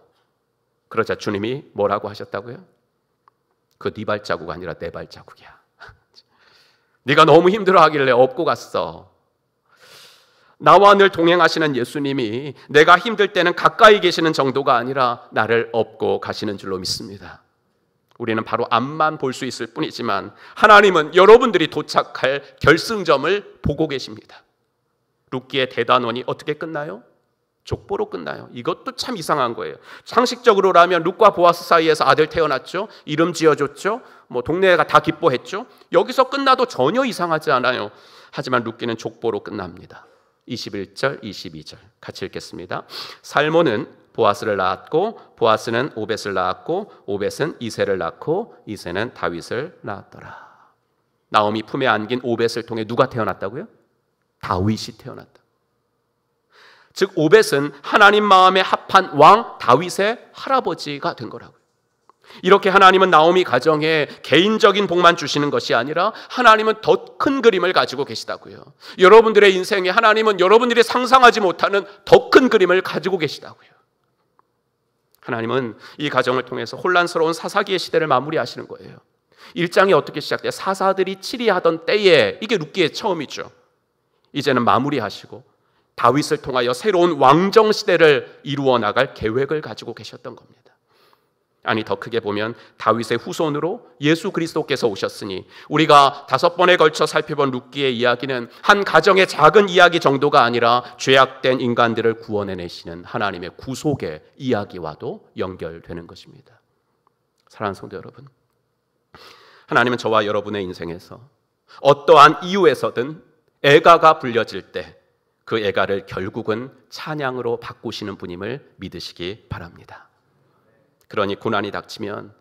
그러자 주님이 뭐라고 하셨다고요? 그 네 발자국 아니라 내 발자국이야. 네가 너무 힘들어하길래 업고 갔어. 나와 늘 동행하시는 예수님이 내가 힘들 때는 가까이 계시는 정도가 아니라 나를 업고 가시는 줄로 믿습니다. 우리는 바로 앞만 볼 수 있을 뿐이지만 하나님은 여러분들이 도착할 결승점을 보고 계십니다. 룻기의 대단원이 어떻게 끝나요? 족보로 끝나요. 이것도 참 이상한 거예요. 상식적으로라면 룻과 보아스 사이에서 아들 태어났죠. 이름 지어줬죠. 동네가 다 기뻐했죠. 여기서 끝나도 전혀 이상하지 않아요. 하지만 룻기는 족보로 끝납니다. 21절, 22절 같이 읽겠습니다. 살몬은 보아스를 낳았고 보아스는 오벳을 낳았고 오벳은 이새를 낳고 이새는 다윗을 낳았더라. 나오미 품에 안긴 오벳을 통해 누가 태어났다고요? 다윗이 태어났다. 즉 오벳은 하나님 마음에 합한 왕 다윗의 할아버지가 된 거라고요. 이렇게 하나님은 나오미 가정에 개인적인 복만 주시는 것이 아니라 하나님은 더 큰 그림을 가지고 계시다고요. 여러분들의 인생에 하나님은 여러분들이 상상하지 못하는 더 큰 그림을 가지고 계시다고요. 하나님은 이 가정을 통해서 혼란스러운 사사기의 시대를 마무리하시는 거예요. 1장이 어떻게 시작돼요? 사사들이 치리하던 때에, 이게 룻기의 처음이죠. 이제는 마무리하시고 다윗을 통하여 새로운 왕정 시대를 이루어 나갈 계획을 가지고 계셨던 겁니다. 아니, 더 크게 보면 다윗의 후손으로 예수 그리스도께서 오셨으니 우리가 5번에 걸쳐 살펴본 룻기의 이야기는 한 가정의 작은 이야기 정도가 아니라 죄악된 인간들을 구원해내시는 하나님의 구속의 이야기와도 연결되는 것입니다. 사랑하는 성도 여러분, 하나님은 저와 여러분의 인생에서 어떠한 이유에서든 애가가 불려질 때 그 애가를 결국은 찬양으로 바꾸시는 분임을 믿으시기 바랍니다. 그러니 고난이 닥치면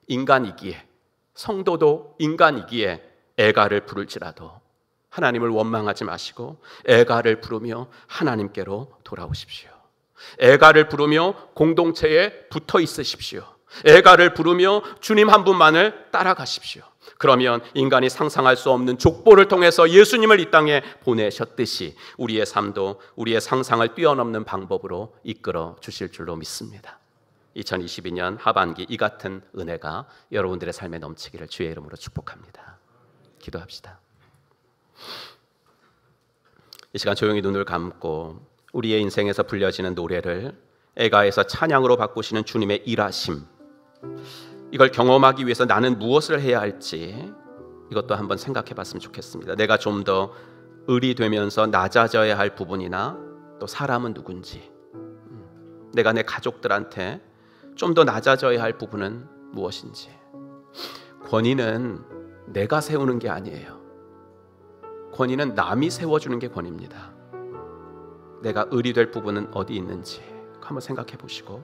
인간이기에, 성도도 인간이기에 애가를 부를지라도 하나님을 원망하지 마시고 애가를 부르며 하나님께로 돌아오십시오. 애가를 부르며 공동체에 붙어 있으십시오. 애가를 부르며 주님 한 분만을 따라가십시오. 그러면 인간이 상상할 수 없는 족보를 통해서 예수님을 이 땅에 보내셨듯이 우리의 삶도 우리의 상상을 뛰어넘는 방법으로 이끌어 주실 줄로 믿습니다. 2022년 하반기 이 같은 은혜가 여러분들의 삶에 넘치기를 주의 이름으로 축복합니다. 기도합시다. 이 시간 조용히 눈을 감고 우리의 인생에서 불려지는 노래를 애가에서 찬양으로 바꾸시는 주님의 일하심, 이걸 경험하기 위해서 나는 무엇을 해야 할지 이것도 한번 생각해 봤으면 좋겠습니다. 내가 좀 더 을이 되면서 낮아져야 할 부분이나 또 사람은 누군지, 내가 내 가족들한테 좀 더 낮아져야 할 부분은 무엇인지. 권위는 내가 세우는 게 아니에요. 권위는 남이 세워주는 게 권위입니다. 내가 을이 될 부분은 어디 있는지 한번 생각해 보시고,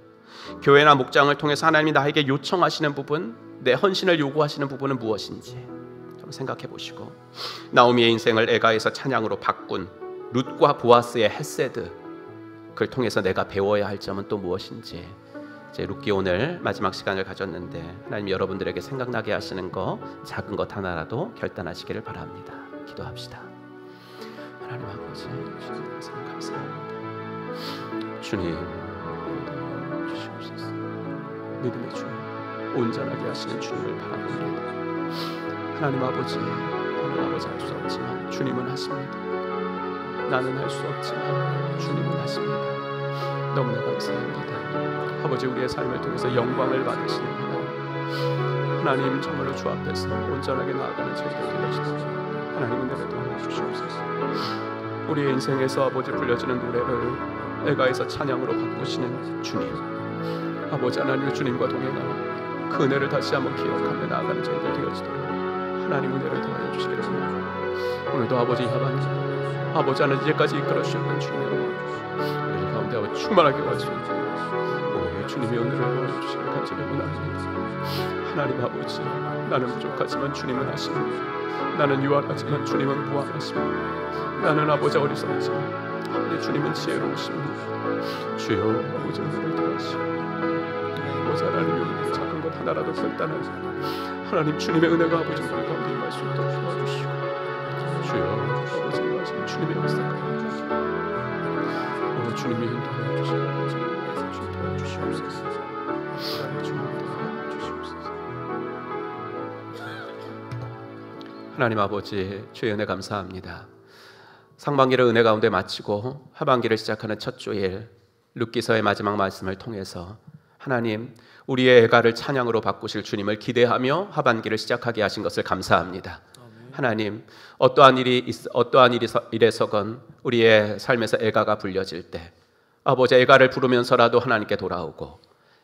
교회나 목장을 통해서 하나님이 나에게 요청하시는 부분, 내 헌신을 요구하시는 부분은 무엇인지 한번 생각해 보시고, 나오미의 인생을 애가에서 찬양으로 바꾼 룻과 보아스의 헤세드, 그걸 통해서 내가 배워야 할 점은 또 무엇인지. 제 룻기 오늘 마지막 시간을 가졌는데 하나님 여러분들에게 생각나게 하시는 거, 작은 것 하나라도 결단하시기를 바랍니다. 기도합시다. 하나님 아버지, 주님 감사합니다. 주님, 주시옵소서. 믿음의 주, 온전하게 하시는 주님을 바라봅니다. 하나님 아버지, 나는 아버지 할 수 없지만 주님은 하십니다. 나는 할 수 없지만 주님은 하십니다. 너무나 감사합니다. 아버지, 우리의 삶을 통해서 영광을 받으시는 하나님, 정말로 주 앞에서 온전하게 나아가는 저희가 되어주시옵소서. 하나님 은혜를 더하여 주시옵소서. 우리의 인생에서 아버지 불려지는 노래를 애가에서 찬양으로 바꾸시는 주님, 아버지 하나님, 주님과 동행하는 그 은혜를 다시 한번 기억하며 나아가는 저희가 되어지도록 하나님 은혜를 더하여 주시기를 원합니다. 오늘도 아버지 하반기, 아버지 하나님 이제까지 이끌어 주셨던 주님의 은혜 우리 가운데 아버지 충만하게 와주시옵소서. 오늘 주님의 은혜를 더하여 주시기를 간절히 원합니다. 하나님 아버지, 나는 부족하지만 주님은 하십니다. 나는 유한하지만 주님은 무한하십니다. 나는 아버지 어리석지만 아버지 주님은 지혜로우십니다. 주여 아버지 은혜를 더하시고 아버지 하나님의 은혜 작은 것 하나라도 결단하지 하나님 주님의 은혜가 아버지 우리 가운데 임할 수 있도록 도와주시고 주여 아버지 임하시는 주님의 역사가 오늘 주님이 인도하여 주시고 주님 도와주시옵소서. 하나님 주님 도와주시옵소서. 하나님 아버지, 주의 은혜 감사합니다. 상반기를 은혜 가운데 마치고 하반기를 시작하는 첫 주일 룻기서의 마지막 말씀을 통해서 하나님, 우리의 애가를 찬양으로 바꾸실 주님을 기대하며 하반기를 시작하게 하신 것을 감사합니다. 하나님, 어떠한 일에서건 우리의 삶에서 애가가 불려질 때 아버지 애가를 부르면서라도 하나님께 돌아오고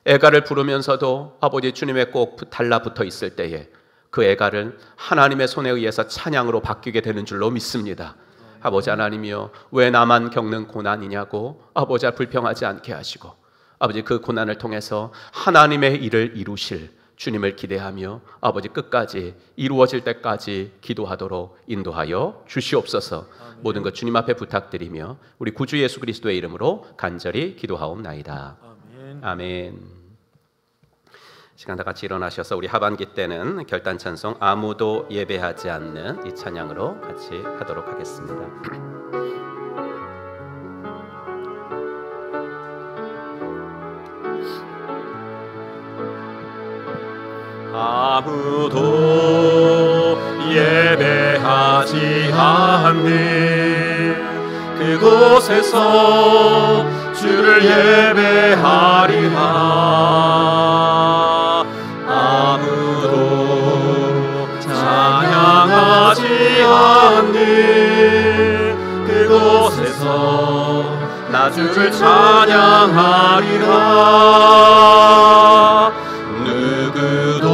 애가를 부르면서도 아버지 주님에 꼭 달라붙어 있을 때에 그 애가를 하나님의 손에 의해서 찬양으로 바뀌게 되는 줄로 믿습니다. 아버지 하나님이여, 왜 나만 겪는 고난이냐고 아버지 불평하지 않게 하시고 아버지 그 고난을 통해서 하나님의 일을 이루실 주님을 기대하며 아버지 끝까지 이루어질 때까지 기도하도록 인도하여 주시옵소서. 모든 것 주님 앞에 부탁드리며 우리 구주 예수 그리스도의 이름으로 간절히 기도하옵나이다. 아멘. 시간 다 같이 일어나셔서 우리 하반기 때는 결단 찬송 아무도 예배하지 않는 이 찬양으로 같이 하도록 하겠습니다. 아무도 예배하지 않는 그곳에서 주를 예배하리라. 아무도 찬양하지 않는 그곳에서 나 주를 찬양하리라. 누구도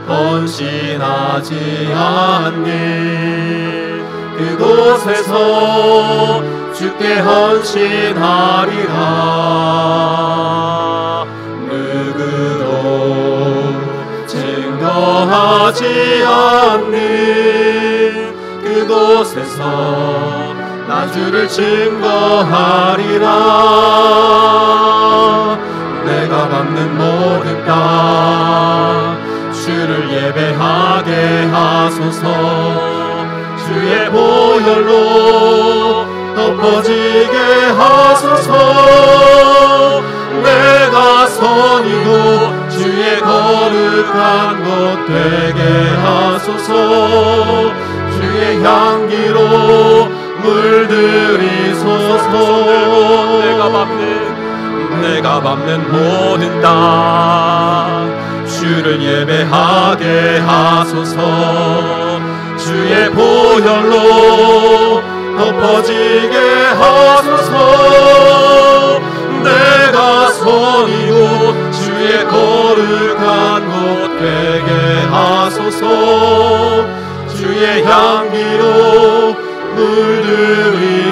헌신하지 않는 그곳에서 주께 헌신하리라. 누구도 증거하지 않는 그곳에서 나 주를 증거하리라. 내가 밟는 모든 땅 주를 예배하게 하소서. 주의 보혈로 덮어지게 하소서. 내가 선이고 주의 거룩한 것 되게 하소서. 주의 향기로 물들이소서. 내가 밟는 모든 땅 주를 예배하게 하소서. 주의 보혈로 덮어지게 하소서. 내가 선이고 주의 거룩한 곳 되게 하소서. 주의 향기로 물들이소서.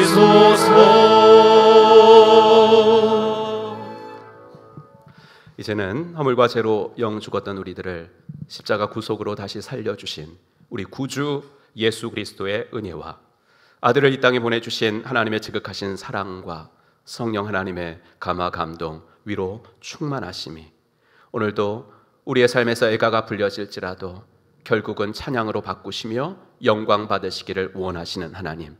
이제는 허물과 죄로 영 죽었던 우리들을 십자가 구속으로 다시 살려주신 우리 구주 예수 그리스도의 은혜와 아들을 이 땅에 보내주신 하나님의 지극하신 사랑과 성령 하나님의 감화 감동 위로 충만하심이 오늘도 우리의 삶에서 애가가 불려질지라도 결국은 찬양으로 바꾸시며 영광 받으시기를 원하시는 하나님,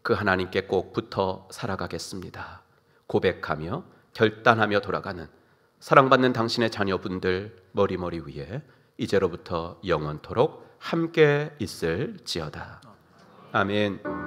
그 하나님께 꼭 붙어 살아가겠습니다. 고백하며 결단하며 돌아가는 사랑받는 당신의 자녀분들 머리머리 위에 이제로부터 영원토록 함께 있을지어다. 아멘.